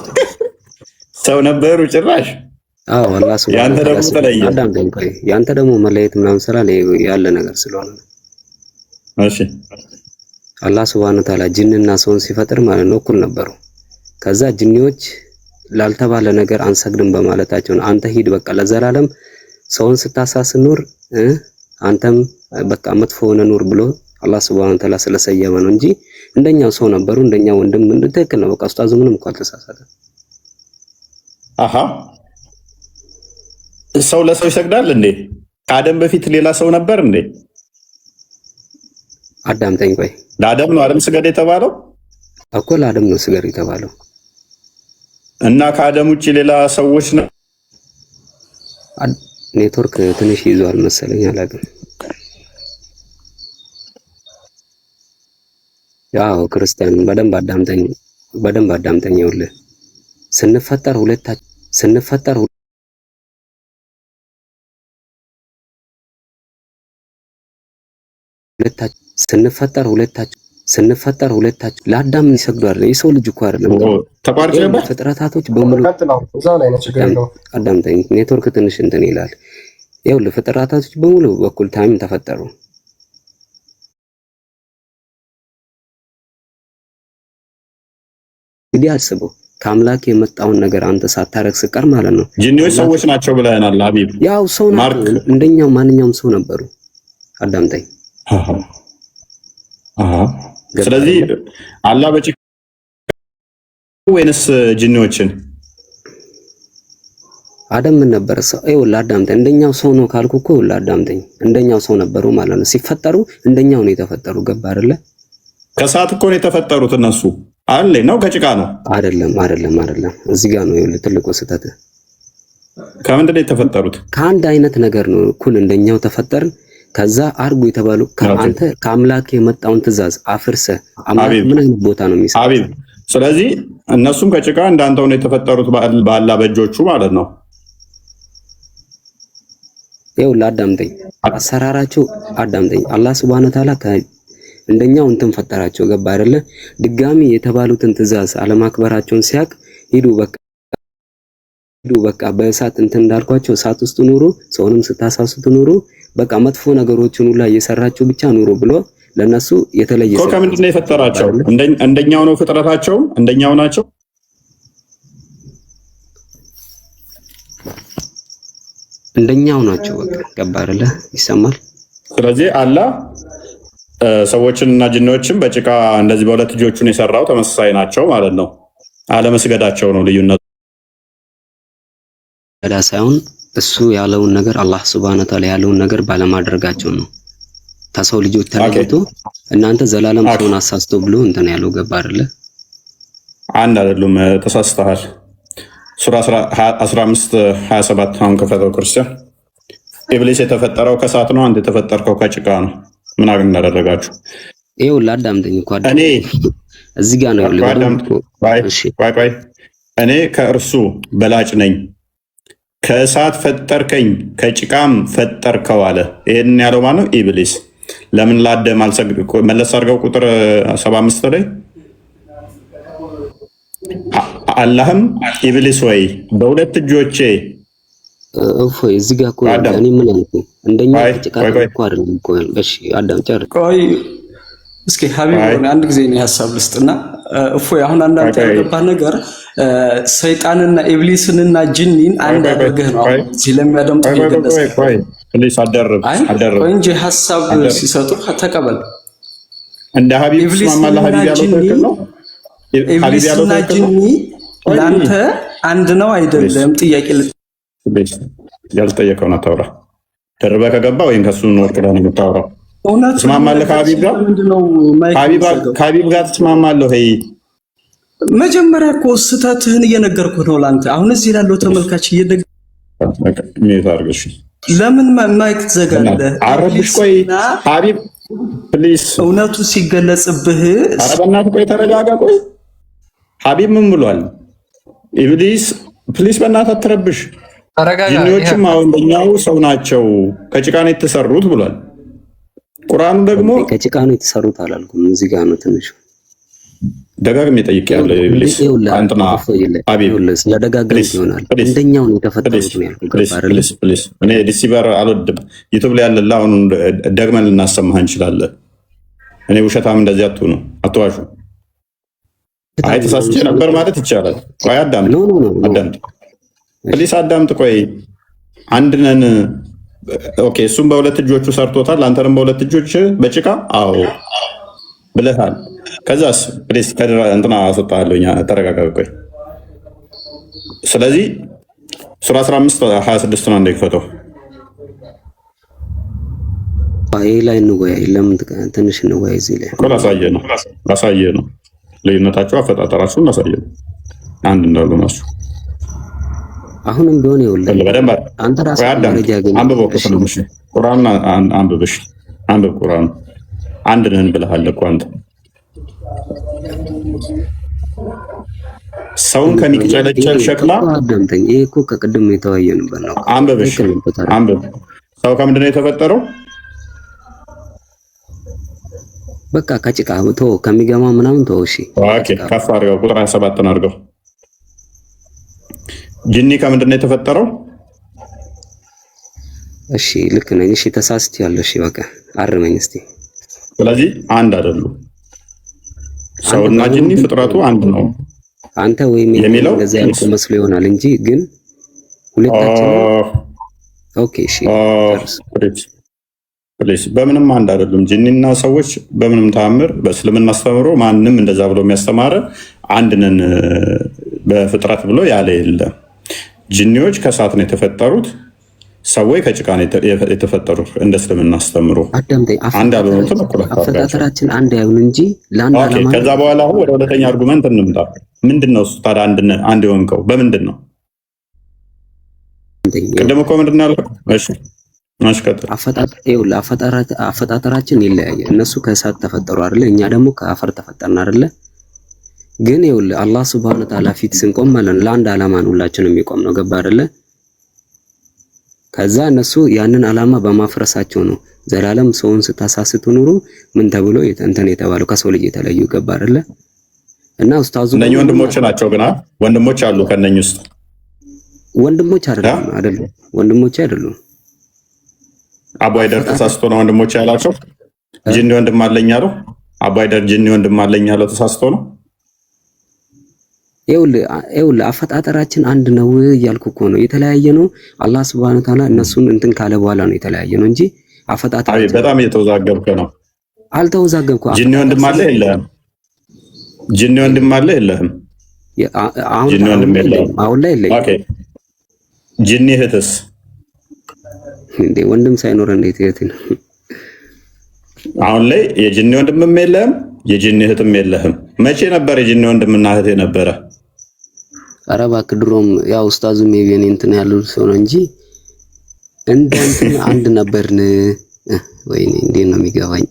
ሰው ነበሩ ጭራሽ። አዎ አላህ ያንተ ደግሞ መለየት ምናምን ስላለ ያለ ነገር ስለሆነ ነው። እሺ አላህ ሱብሃነሁ ወተዓላ ጅንና ሰውን ሲፈጥር ማለት ነው እኩል ነበሩ። ከዛ ጅኒዎች ላልተባለ ነገር አንሰግድም በማለታቸው ነው አንተ ሂድ በቃ ለዘላለም ሰውን ስታሳስን ኑር፣ አንተም በቃ መጥፎ ሆነ ኑር ብሎ አላህ ሱብሃነሁ ወተዓላ ስለሰየመ ነው እንጂ እንደኛው ሰው ነበሩ። እንደኛው ወንድም ትክክል ነው። በቃ ኡስታዙ ምንም እንኳን አልተሳሳተም። አሃ ሰው ለሰው ይሰግዳል እንዴ? ከአደም በፊት ሌላ ሰው ነበር እንዴ? አዳምጠኝ ቆይ። ለአደም ነው አደም ስገድ የተባለው እኮ ለአደም ነው ስገድ የተባለው። እና ከአደም ውጭ ሌላ ሰዎች ነው። ኔትወርክ ትንሽ ይዟል መሰለኝ አላውቅም። ያው ክርስቲያን በደንብ አዳምጠኝ ይኸውልህ ስንፈጠር ሁለታችን ለአዳም ይሰግዱ አይደል? የሰው ልጅ እኮ አይደለም ፍጥረታቶች በሙሉ አዳምጠኝ። ኔትወርክ ትንሽ እንትን ይላል። ይኸውልህ ፍጥረታቶች በሙሉ በኩል ታይም ተፈጠሩ። እንግዲህ አስበው ከአምላክ የመጣውን ነገር አንተ ሳታረግ ስቀር ማለት ነው። ጂኒዎች ሰዎች ናቸው ብለናል ሀቢብ። ያው ሰው ናቸው እንደኛው ማንኛውም ሰው ነበሩ። አዳምጠኝ። ስለዚህ አላህ በጭቃ ወይንስ ጂኒዎችን? አደም ምን ነበር? ሰው ይኸውልህ አዳምጠኝ። እንደኛው ሰው ነው ካልኩ እኮ ይኸውልህ አዳምጠኝ። እንደኛው ሰው ነበሩ ማለት ነው። ሲፈጠሩ እንደኛው ነው የተፈጠሩ። ገባ አይደለ? ከሰዓት እኮ ነው የተፈጠሩት እነሱ አለ ነው ከጭቃ ነው አይደለም። እዚህ ጋር ነው ይኸውልህ ትልቁ ስህተት። ከምንድን ነው የተፈጠሩት? ከአንድ አይነት ነገር ነው እኩል እንደኛው ተፈጠርን። ከዛ አርጉ የተባሉ ከአንተ ከአምላክ የመጣውን ትእዛዝ አፍርሰ አምላክ ምን አይነት ቦታ ነው የሚሰጠው? ሀቢብ ስለዚህ እነሱም ከጭቃ እንዳንተው ነው የተፈጠሩት በአላህ በእጆቹ ማለት ነው። ይኸውልህ አዳምጠኝ፣ አሰራራቸው አዳምጠኝ። አላህ ሱብሃነሁ ወተዓላ እንደኛው እንትን ፈጠራቸው። ገባ አይደለ? ድጋሚ የተባሉትን ትእዛዝ አለማክበራቸውን ሲያቅ ሂዱ በቃ በእሳት እንትን እንዳልኳቸው እሳት ውስጥ ኑሩ፣ ሰውንም ስታሳስቱ ኑሩ፣ በቃ መጥፎ ነገሮችን ሁላ እየሰራችሁ ብቻ ኑሩ ብሎ ለነሱ የተለየ ሰው ከምንድን ነው የፈጠራቸው? እንደኛው ነው ፍጥረታቸው፣ እንደኛው ናቸው። እንደኛው ናቸው። በቃ ገባ አይደለ? ይሰማል። ስለዚህ አላህ ሰዎችን እና ጂኒዎችን በጭቃ እንደዚህ በሁለት እጆቹን የሰራው ተመሳሳይ ናቸው ማለት ነው። አለመስገዳቸው ነው ልዩነቱ ሳይሆን እሱ ያለውን ነገር አላህ ሱብሃነሁ ወተዓላ ያለውን ነገር ባለማድረጋቸው ነው። ከሰው ልጆች ተለይቶ እናንተ ዘላለም ሰውን አሳስቶ ብሎ እንትን ያለው ገባ አይደለ? አንድ አይደሉም፣ ተሳስተሃል። ሱራ 15:27 አሁን ከፈተው ክርስቲያን ኢብሊስ የተፈጠረው ከእሳት ነው፣ አንተ የተፈጠርከው ከጭቃ ነው። ምን እንዳደረጋችሁ ይኸውልህ አዳምጠኝ እኮ እኔ እዚህ ጋር ነው ያለው። እኔ ከእርሱ በላጭ ነኝ፣ ከእሳት ፈጠርከኝ ከጭቃም ፈጠርከው አለ። ይሄን ያለው ማነው? ኢብሊስ። ለምን ለአዳም አልሰግድ? መለስ አድርገው ቁጥር 75 ላይ አላህም ኢብሊስ ወይ በሁለት እጆቼ እፎይ እዚህ ጋር እኮ እኔ ምን አልኩ? እንደኛ ጭቃ እኮ አይደለም እኮ። እሺ አዳም ጨርስ። ቆይ እስኪ ሀቢብ አንድ ጊዜ ነው ሐሳብ ልስጥና እፎይ አሁን አንዳንተ ያልገባህ ነገር ሰይጣንና ኢብሊስንና ጅኒን አንድ አድርገህ ነው አሁን እዚህ ለሚያደምጡ ይገለጽ። ፕሊስ አደረብ ቆይ እንጂ ሐሳብ ሲሰጡ ተቀበል። እንደ ሀቢብ ስማማላ ሀቢብ ያለው ነው። ኢብሊስና ጅኒ ለአንተ አንድ ነው አይደለም? ጥያቄ ያልጠየቀውን አታውራ። ደርበህ ከገባ ወይም ከሱ ወርቅዳ ነው የምታወራው። ትስማማለህ? ከሀቢብ ጋር ትስማማለህ? መጀመሪያ እኮ ስህተትህን እየነገርኩህ ነው ለአንተ። አሁን እዚህ ላለው ተመልካች እየነገርኩህ ለምን ማይክ ትዘጋለህ? አረብሽ ቆይ ሀቢብ ፕሊስ፣ እውነቱ ሲገለጽብህ። ኧረ በእናትህ ቆይ ተረጋጋ። ቆይ ሀቢብ ምን ብሏል? ኢብሊስ ፕሊስ በእናትህ አትረብሽ። ጂኒዎችም አሁን በእኛው ሰው ናቸው ከጭቃ ነው የተሰሩት ብሏል። ቁርአኑ ደግሞ ከጭቃ ነው የተሰሩት አላልኩም። እዚህ ጋር ነው ትንሽ ደጋግሜ ጠይቄያለሁ። ኢብሊስ አንተና ሀቢብ ስለደጋግም ይሆናል እንደኛው ነው የተፈጠሩት ነው ያልኩት። ፕሊስ እኔ ዲሲቨር አልወድም። ዩቲዩብ ላይ ያለላ አሁን ደግመን ልናሰማህ እንችላለን። እኔ ውሸታም እንደዚህ አትሁኑ፣ አትዋሹ። አይ ተሳስቼ ነበር ማለት ይቻላል። ቆይ አዳምጥ ፕሊስ አዳምጥ። ቆይ አንድ ነን። ኦኬ እሱም በሁለት እጆቹ ሰርቶታል፣ አንተንም በሁለት እጆች በጭቃ አዎ ብለሃል። ከዛስ ፕሊስ እንትና አስወጣለሁኝ። ተረጋጋ። ቆይ ስለዚህ ሱራ 15:26 ነው እንደይፈተው አይ ላይ እንወያይ። ለምን ትንሽ እንወያይ እዚህ ላይ እኮ ላሳየህ ነው ልዩነታቸው፣ አፈጣጠራችሁን ላሳየህ ነው። አንድ እንዳሉ ናቸው። አሁንም ቢሆን ይኸውልህ አንተ ራስህ መረጃ ያገኘህ አንብበው ከተነሽ ቁርአን አንብበሽ አንብብ። ቁርአን አንድ ነን ብለሃል እኮ አንተ። ሰውን ከሚቅጨለጨል ሸክላ አዳምጠኝ። ይሄ እኮ ከቅድም የተወያየንበት ነው። አንብበሽ አንብብ። ሰው ከምንድን ነው የተፈጠረው? በቃ ከጭቃ ተወው፣ ከሚገማ ምናምን ተወው። እሺ ኦኬ፣ ከፍ አድርገው ቁጥር 27 አድርገው። ጂኒ ከምንድን ነው የተፈጠረው? እሺ ልክ ነኝ። እሺ ተሳስቻለሁ። እሺ በቃ አርመኝ እስቲ። ስለዚህ አንድ አይደሉም። ሰውና ጂኒ ፍጥረቱ አንድ ነው። አንተ ወይም የሚለው እንደዛ ያልኩ መስሎ ይሆናል እንጂ ግን ሁለታችን ኦኬ። እሺ ፕሊስ በምንም አንድ አይደሉም። ጂኒና ሰዎች በምንም ተአምር በእስልምና አስተምሮ ማንም እንደዛ ብሎ የሚያስተማረ አንድ ነን በፍጥረት ብሎ ያለ የለም። ጂኒዎች ከእሳት ነው የተፈጠሩት፣ ሰዎች ከጭቃ ነው የተፈጠሩት እንደ እስልምና አስተምሮ። አንድ ያልሆኑትን እኩል አፈጣጠራችን አንድ አይሁን እንጂ ለአንድ ዓላማ። ከዛ በኋላ አሁን ወደ ሁለተኛ አርጉመንት እንምጣ። ምንድን ነው እሱ ታዲያ አንድ የሆንከው በምንድን ነው? ቅድም እኮ ምንድን ነው ያልከው? እሺ አፈጣጠራችን ይለያያል። እነሱ ከእሳት ተፈጠሩ አይደለ? እኛ ደግሞ ከአፈር ተፈጠርን አይደለ? ግን ይኸውልህ አላህ Subhanahu Wa Ta'ala ፊት ስንቆም ማለት ነው ለአንድ ዓላማ ነው ሁላችንም የሚቆም ነው። ገባ አይደለ? ከዛ እነሱ ያንን ዓላማ በማፍረሳቸው ነው ዘላለም ሰውን ስታሳስቱ ኑሩ ምን ተብሎ እንትን የተባለው ከሰው ልጅ የተለዩ። ገባ አይደለ? እና ኡስታዙ እነኚህ ወንድሞች ናቸው። ግን ወንድሞች አሉ ከነኚህ ውስጥ ወንድሞች አይደሉም። ወንድሞች አይደሉም። አቡ አይደር ተሳስቶ ነው ወንድሞች ያላቸው። ጂኒ ወንድም አለኝ አለው። አቡ አይደር ጂኒ ወንድም አለኝ አለው። ተሳስቶ ነው። ይኸውልህ አፈጣጠራችን አንድ ነው እያልኩ እኮ ነው። የተለያየ ነው። አላህ Subhanahu Wa Ta'ala እነሱን እንትን ካለ በኋላ ነው የተለያየ ነው እንጂ አፈጣጠራችን በጣም እየተወዛገብከ ነው። አልተወዛገብኩም። ጂኒ ወንድም አለ የለህም? ጂኒ ወንድም አለ የለህም? ጂኒ ወንድም የለህም። አሁን ላይ የለኝም። ኦኬ ጂኒ እህትስ? እንዴ ወንድም ሳይኖር እንዴት እህት ነው? አሁን ላይ የጂኒ ወንድምም የለህም፣ የጂኒ እህትም የለህም። መቼ ነበር የጂኒ ወንድምና እህት የነበረ? ኧረ እባክህ ድሮም ያው ኡስታዙ ሜቢ እኔ እንትን ያለው ሰው ነው እንጂ እንደ እንትን አንድ ነበርን። ወይኔ እንዴት ነው የሚገባኝ?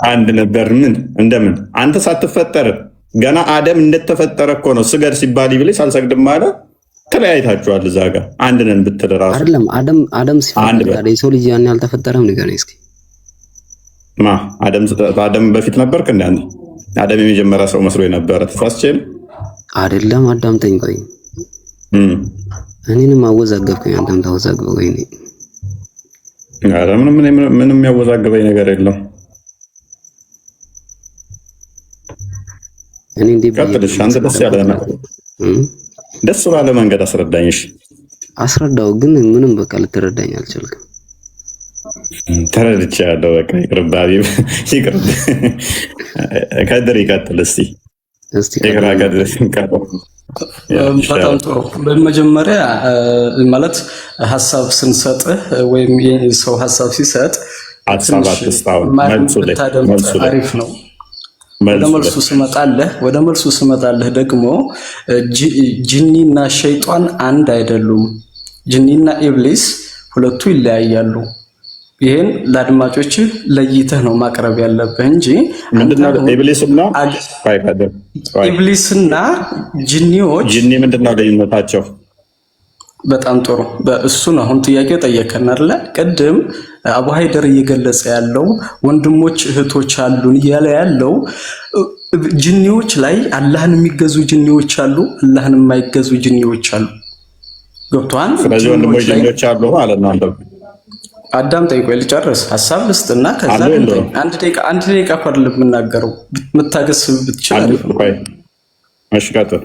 አንድ ነበር ምን እንደምን አንተ ሳትፈጠር ገና አደም እንደተፈጠረ እኮ ነው ስገድ ሲባል ይብልስ አልሰግድም ማለት ተለያይታችኋል። እዛ ጋር አንድ ነን ብትል ራሱ አይደለም። አደም ሲፈጠር የሰው ልጅ ያን ያልተፈጠረም ንገረኝ እስኪ። አደም በፊት ነበርክ እንዴ አንተ? አደም የመጀመሪያ ሰው መስሎ የነበረ ተሳስቼም አይደለም። አዳምጠኝ ቆይ። እኔንም አወዛገብከኝ፣ አንተም ተወዛግበው። ወይኔ ኧረ ምንም ያወዛገበኝ ነገር የለም። እኔ እንዴ ቀጥልሽ አንተ ደስ ባለ መንገድ አስረዳኝ። እሺ አስረዳው፣ ግን ምንም በቃ ልትረዳኝ አልቻልክም። ተረድቻለሁ። በቃ ይቅርባቢ ይቅርብ። ከድር ይቀጥል እስቲ በጣም ጥሩ። በመጀመሪያ ማለት ሀሳብ ስንሰጥህ ወይም ሰው ሀሳብ ሲሰጥ አሪፍ ነው። ወደ መልሱ ስመጣለህ ደግሞ ጂኒና ሸይጣን አንድ አይደሉም። ጂኒና ኢብሊስ ሁለቱ ይለያያሉ። ይሄን ለአድማጮች ለይተህ ነው ማቅረብ ያለብህ እንጂ ኢብሊስና ጂኒዎች ጂኒ ምንድነው ልዩነታቸው? በጣም ጥሩ። በእሱን አሁን ጥያቄ ጠየቀን አይደለ? ቅድም አቡ ሀይደር እየገለጸ ያለው ወንድሞች እህቶች አሉን እያለ ያለው ጂኒዎች ላይ አላህን የሚገዙ ጂኒዎች አሉ፣ አላህን የማይገዙ ጂኒዎች አሉ። ገብቷል? ስለዚህ ወንድሞች ጂኒዎች አሉ ማለት ነው። አንተ አዳምጠኝ፣ ቆይ ልጨርስ፣ ሀሳብ ልስጥና ከዛ አንድ ደቂቃ እኮ አይደለም የምናገረው፣ የምታገስ ብትችል አሪፍ ነው። እሺ ቀጥል።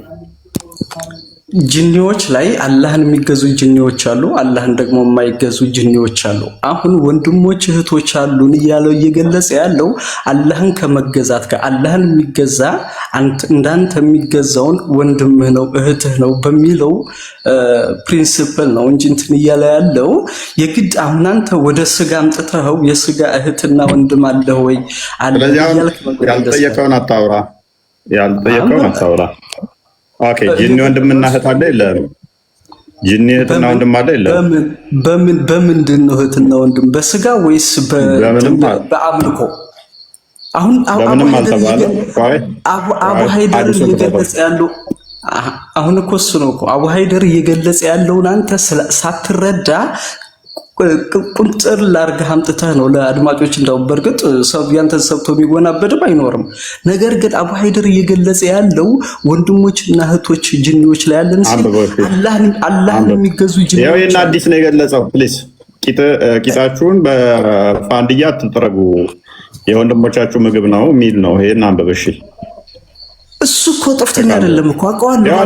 ጂኒዎች ላይ አላህን የሚገዙ ጂኒዎች አሉ፣ አላህን ደግሞ የማይገዙ ጂኒዎች አሉ። አሁን ወንድሞች እህቶች አሉን እያለው እየገለጸ ያለው አላህን ከመገዛት ጋር አላህን የሚገዛ እንዳንተ የሚገዛውን ወንድምህ ነው እህትህ ነው በሚለው ፕሪንሲፕል ነው እንጂ እንትን እያለ ያለው የግድ አሁን አንተ ወደ ስጋ አምጥተኸው የስጋ እህትና ወንድም አለ ወይ አለ ያልጠየቀውን አታውራ። ኦኬ ጂኒ ወንድምና እህት አለ የለም? ጂኒ እህትና ወንድም አለ የለም? በምንድን ነው እህትና ወንድም? በስጋ ወይስ በአምልኮ? አሁን አቡ ሀይደር እየገለጸ ያለው አሁን እኮ እሱ ነው እኮ አቡ ሀይደር እየገለጸ ያለውን አንተ ሳትረዳ ቁንጥር ላርገህ አምጥተህ ነው ለአድማጮች። እንዳው በርግጥ ሰው ያንተን ሰብቶ የሚወናበድም አይኖርም። ነገር ግን አቡ ሀይደር እየገለጸ ያለው ወንድሞችና እህቶች ጂኒዎች ላይ ያለን አላህን የሚገዙ ጂኒዎች ያው የና አዲስ ነው የገለጸው። ፕሊዝ ቂጣችሁን በፋንድያ አትጥረጉ የወንድሞቻችሁ ምግብ ነው የሚል ነው። ይሄን አንብበሽ። እሱ እኮ ጥፍተኛ አይደለም እኮ አውቀዋለሁ፣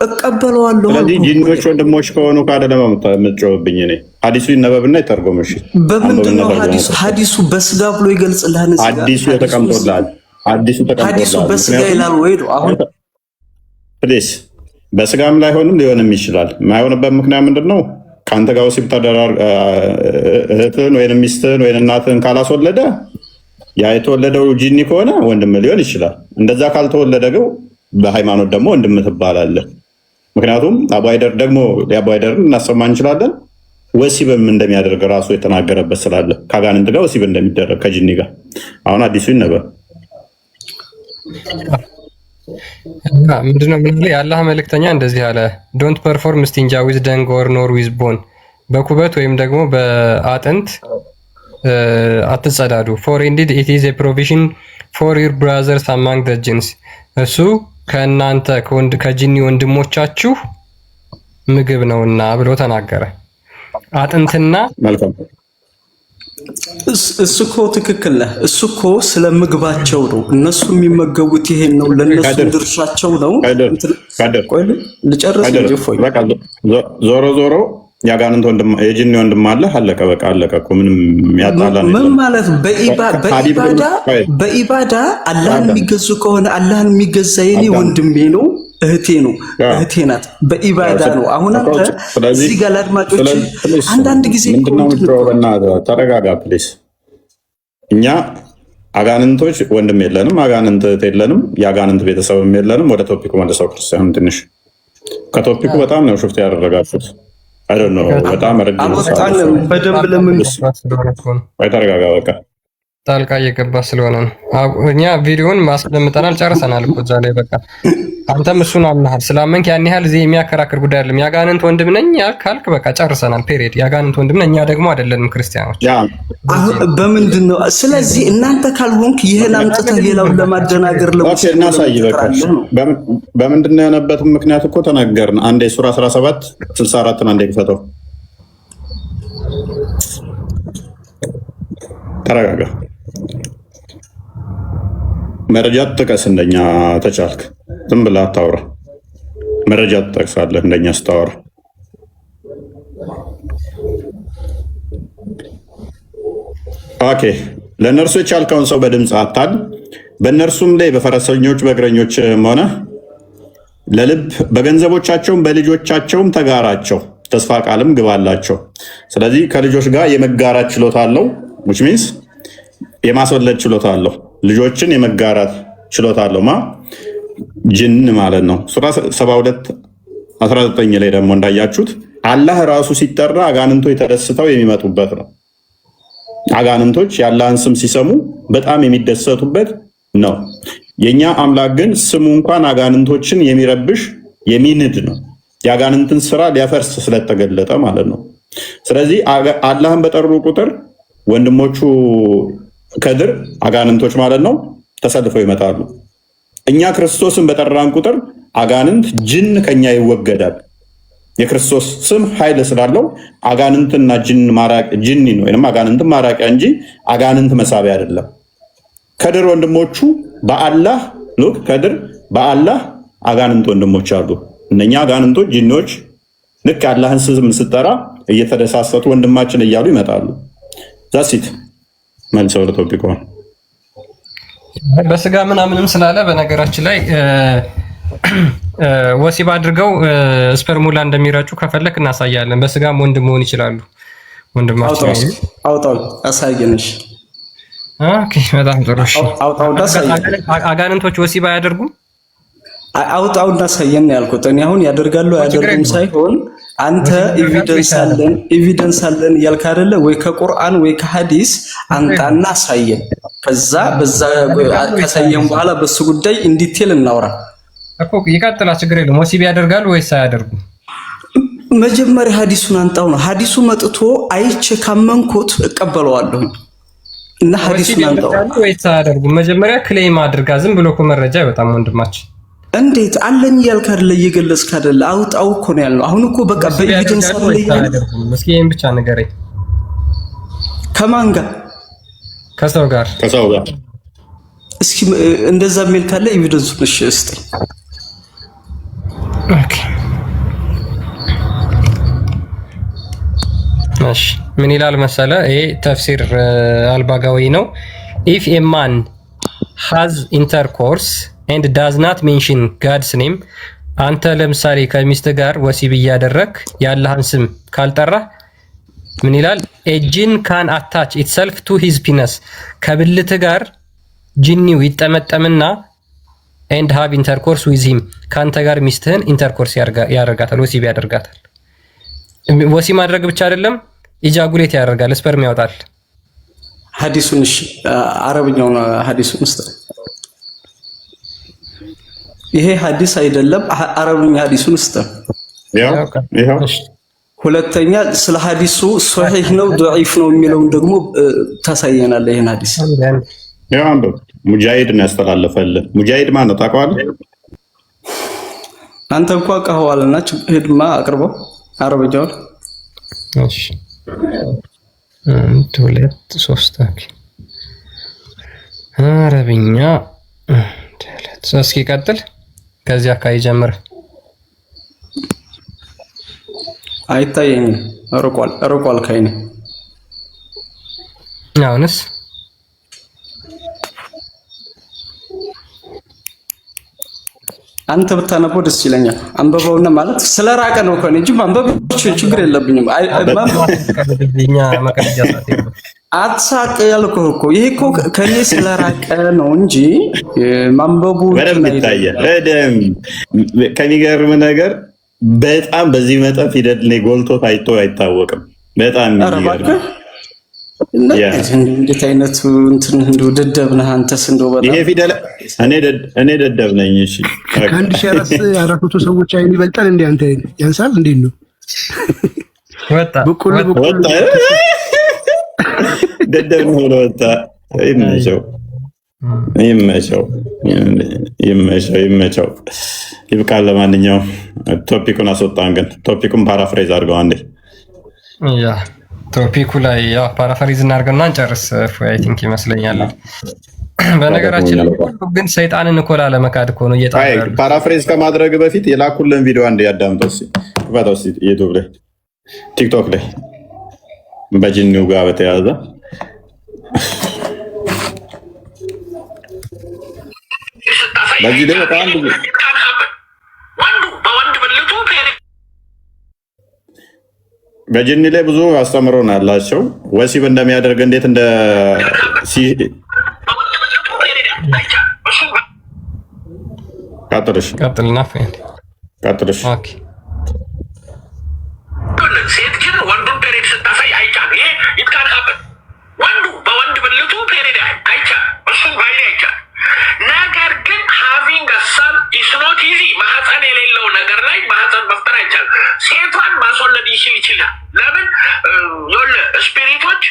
እቀበለዋለሁ። ስለዚህ ጂኒዎች ወንድሞች ከሆኑ ካደለማ የምትጮህብኝ እኔ ሐዲሱ ይነበብና ይተርጎም። እሺ በምንድን ነው ሐዲሱ በስጋ ብሎ ይገልጽልሃል? ሐዲሱ ተቀምጦልሃል። ሐዲሱ በስጋ ይላል ወይ ነው? አሁን ፕሊስ በስጋም ላይሆንም ሊሆንም ይችላል። የማይሆንበት ምክንያት ምንድን ነው? ከአንተ ጋር ወሲብ ተደራር እህትህን ወይም ሚስትህን ወይም እናትህን ካላስወለደ ያ የተወለደው ጂኒ ከሆነ ወንድም ሊሆን ይችላል። እንደዛ ካልተወለደ ግን በሃይማኖት ደግሞ ወንድም ትባላለህ። ምክንያቱም አቡ ሀይደር ደግሞ የአቡ ሀይደርን እናሰማ እንችላለን። ወሲብም እንደሚያደርግ ራሱ የተናገረበት ስላለ ከአጋንንት ጋር ወሲብ እንደሚደረግ ከጂኒ ጋር። አሁን አዲሱ ይነበብ ምንድነው? ምን ላይ የአላህ መልእክተኛ እንደዚህ አለ፣ ዶንት ፐርፎርም ስቲንጃ ዊዝ ደንግ ኦር ኖር ዊዝ ቦን፣ በኩበት ወይም ደግሞ በአጥንት አትጸዳዱ። ፎር ኢንዲድ ኢት ኢዝ ኤ ፕሮቪዥን ፎር ዩር ብራዘርስ አማንግ ዘ ጂንስ፣ እሱ ከእናንተ ከጂኒ ወንድሞቻችሁ ምግብ ነውና ብሎ ተናገረ። አጥንትና እሱ እኮ ትክክል ነህ። እሱ እኮ ስለ ምግባቸው ነው። እነሱ የሚመገቡት ይሄን ነው፣ ለነሱ ድርሻቸው ነው። ልጨርስ እንጂ እፎይ። ዞሮ ዞሮ የአጋንንት ወንድም የጂኒ ወንድም አለ። አለቀ በቃ አለቀ እኮ ምንም ያጣላ ነው። ምን ማለት በኢባዳ አላህን የሚገዙ ከሆነ አላህን የሚገዛ የኔ ወንድሜ ነው እህቴ ነው እህቴ ናት። በኢባዳ ነው። አሁን አንተ እዚህ ጋር ለአድማጮች አንዳንድ ጊዜ ተረጋጋ ፕሊስ። እኛ አጋንንቶች ወንድም የለንም፣ አጋንንት እህት የለንም፣ የአጋንንት ቤተሰብም የለንም። ወደ ቶፒኩ መልሰው ክርስቲያኑ ትንሽ ከቶፒኩ በጣም ነው ሽፍት ያደረጋችሁት። አይ ዶንት ኖ በጣም ረጅም ሰዓት በደንብ ለምን ተረጋጋ። በቃ ጣልቃ እየገባ ስለሆነ ነው። እኛ ቪዲዮውን ማስደምጠናል፣ ጨርሰናል እኮ እዛ ላይ በቃ አንተም እሱን አምናሃል። ስላመንክ ያን ያህል እዚህ የሚያከራክር ጉዳይ አይደለም። ያጋንንት ወንድም ነኝ ካልክ በቃ ጨርሰናል። ፔሪድ። ያጋንንት ወንድም ነኝ። እኛ ደግሞ አይደለንም ክርስቲያኖች። በምንድን ነው? ስለዚህ እናንተ ካልሆንክ ይህን አምጥተህ ሌላውን ለማደናገር እናሳይ። በቃ በምንድን ነው የሆነበትን ምክንያት እኮ ተናገርን። አንዴ ሱራ 17 64 አንዴ ክፈተው። ተረጋጋ። መረጃ ትጥቀስ እንደኛ ተቻልክ። ዝም ብለህ አታውራ። መረጃ ትጠቅሳለህ እንደኛ ስታወራ። ኦኬ። ለእነርሱ የቻልከውን ሰው በድምፅ አታል፣ በእነርሱም ላይ በፈረሰኞች በእግረኞችም ሆነ ለልብ በገንዘቦቻቸውም በልጆቻቸውም ተጋራቸው፣ ተስፋ ቃልም ግባላቸው። ስለዚህ ከልጆች ጋር የመጋራት ችሎታ አለው። which means የማስወለድ ችሎታ አለው። ልጆችን የመጋራት ችሎታ አለው። ጅን ማለት ነው። ሱራ 72 19 ላይ ደግሞ እንዳያችሁት አላህ ራሱ ሲጠራ አጋንንቶች ተደስተው የሚመጡበት ነው። አጋንንቶች የአላህን ስም ሲሰሙ በጣም የሚደሰቱበት ነው። የኛ አምላክ ግን ስሙ እንኳን አጋንንቶችን የሚረብሽ የሚንድ ነው። የአጋንንትን ስራ ሊያፈርስ ስለተገለጠ ማለት ነው። ስለዚህ አላህን በጠሩ ቁጥር ወንድሞቹ ከድር አጋንንቶች ማለት ነው ተሰልፈው ይመጣሉ። እኛ ክርስቶስን በጠራን ቁጥር አጋንንት ጅን ከኛ ይወገዳል። የክርስቶስ ስም ኃይል ስላለው አጋንንትና ጅኒ ነው ወይም አጋንንትን ማራቂያ እንጂ አጋንንት መሳቢያ አይደለም። ከድር ወንድሞቹ በአላህ ሉክ ከድር በአላህ አጋንንት ወንድሞች አሉ። እነኛ አጋንንቶች ጅኒዎች ልክ አላህን ስም ስጠራ እየተደሳሰቱ ወንድማችን እያሉ ይመጣሉ። ዛሲት መልሰው ለቶፒክ ነው። በስጋ ምናምንም ስላለ በነገራችን ላይ ወሲብ አድርገው ስፐርሙላ እንደሚረጩ ከፈለክ እናሳያለን። በስጋም ወንድ መሆን ይችላሉ። ወንድማችን አውጣው አሳየንሽ። ኦኬ፣ በጣም ጥሩ። እሺ፣ አውጣው አጋንንቶች ወሲብ አያደርጉም? አውጣው እናሳየን ያልኩት እኔ አሁን ያደርጋሉ አያደርጉም ሳይሆን አንተ ኤቪደንስ አለን ያልክ አይደለ ወይ? ከቁርአን ወይ ከሐዲስ አንጣና አሳየን። ከዛ በዛ ከሳየን በኋላ በሱ ጉዳይ እንዲቴል እናውራ እኮ። ይቀጥላ፣ ችግር የለም። ወሲብ ያደርጋሉ ወይስ አያደርጉም? መጀመሪያ ሐዲሱን አንጣው ነው። ሐዲሱ መጥቶ አይቼ ካመንኩት እቀበለዋለሁ እና ሐዲሱን አንጣው ወይስ አያደርጉም? መጀመሪያ ክሌም አድርጋ ዝም ብሎ እኮ መረጃ አይወጣም ወንድማችን። እንዴት አለኝ ያልክ አይደለ? እየገለጽክ አይደለ? አውጣው እኮ ነው ያልነው። አሁን እኮ በቃ በኤቪደንስ አለ። እስኪ ይሄን ብቻ ንገረኝ። ከማን ጋር? ከሰው ጋር። እስኪ እንደዛ የሚል ካለ ኤቪደንሱን እሺ እስጠኝ። ኦኬ እሺ፣ ምን ይላል መሰለ? ይሄ ተፍሲር አልባጋዊ ነው። ኢፍ ኤ ማን ሃዝ ኢንተርኮርስ and does not mention God's name አንተ ለምሳሌ ከሚስት ጋር ወሲብ እያደረክ የአላህን ስም ካልጠራ ምን ይላል? a jinn can attach itself to his penis ከብልት ጋር ጂኒው ይጠመጠምና and have intercourse with him ካንተ ጋር ሚስትህን ኢንተርኮርስ ያደርጋታል፣ ወሲብ ያደርጋታል። ወሲብ ማድረግ ብቻ አይደለም ኢጃጉሌት ያደርጋል፣ ስፐርም ያወጣል። ሐዲሱን እሺ፣ አረብኛውን ሐዲሱን እስተ ይሄ ሐዲስ አይደለም፣ አረብኛ ሐዲሱን እስተ ያው ሁለተኛ ስለ ሐዲሱ ሶሒህ ነው ضعيف ነው የሚለውን ደግሞ ታሳየናለህ። ይሄን ሐዲስ ያው አንዱ ሙጃሂድ ነው ያስተላለፈልህ። ሙጃሂድ ማን ነው ታውቀዋለህ? አንተ እንኳን አውቀኸዋልና ሄድማ አቅርበው አረብኛውን። እሺ 1 2 3 አረብኛ እስኪ ቀጥል። ከዚህ አካባቢ ጀምር። አይታየኝም፣ ርቋል ከእኔ። አሁንስ አንተ ብታነበው ደስ ይለኛል። አንበባውና ማለት ስለራቀ ነው ከኔ እንጂ ማንበብ ችግር የለብኝም። አትሳቅ ያልኩህ እኮ ይሄ እኮ ከኔ ስለራቀ ነው እንጂ ማንበቡ በደንብ ይታያል። በደንብ ከሚገርም ነገር በጣም በዚህ መጠን ፊደል ላይ ጎልቶ ታይቶ አይታወቅም። በጣም እንዴት አይነቱ እንትን እንደው ደደብ ነህ አንተስ። እንደው በጣም ይሄ ፊደል እኔ ደደብ ነኝ። እሺ ከ1400 ሰዎች አይን ይበልጣል እንዴ? አንተ ያንሳል እንዴ ነው? ወጣ ደደብ ነው ወጣ። ይመቸው ይብቃል። ለማንኛውም ቶፒኩን አስወጣን፣ ግን ቶፒኩን ፓራፍሬዝ አድርገው አንዴ። ያ ቶፒኩ ላይ ያ ፓራፍሬዝ እናድርገውና እንጨርስ። አይ ቲንክ ይመስለኛል። በነገራችን ላይ ግን ሰይጣንን እኮ ላለመካድ እኮ ነው እየጣለ ያለው። ፓራፍሬዝ ከማድረግ በፊት የላኩልን ቪዲዮ አንዴ ያዳምጠው እስኪ። ክፈተው እስኪ ዩቲዩብ ላይ ቲክቶክ ላይ በጅኒው ጋር በተያያዘ በዚህ ላይ በጣም ብዙ በጅኒ ላይ ብዙ አስተምሮን አላቸው። ወሲብ እንደሚያደርግ እንዴት እንደ ቀጥልሽ ኦኬ ሴት ግን ወንዱን ፔሬድ ስታሳይ አይቻል። ይሄ ይትካልካበት ወንዱ በወንድ ብልቱ ፔሬድ አይቻል፣ እሱም ባይኔ አይቻል። ነገር ግን ሃቪንግ ሰን ኢስ ኖት ኢዚ። ማህፀን የሌለው ነገር ላይ ማህፀን መፍጠር አይቻል። ሴቷን ማስወለድ ይችላል። ለምን? የሆነ ስፒሪቶች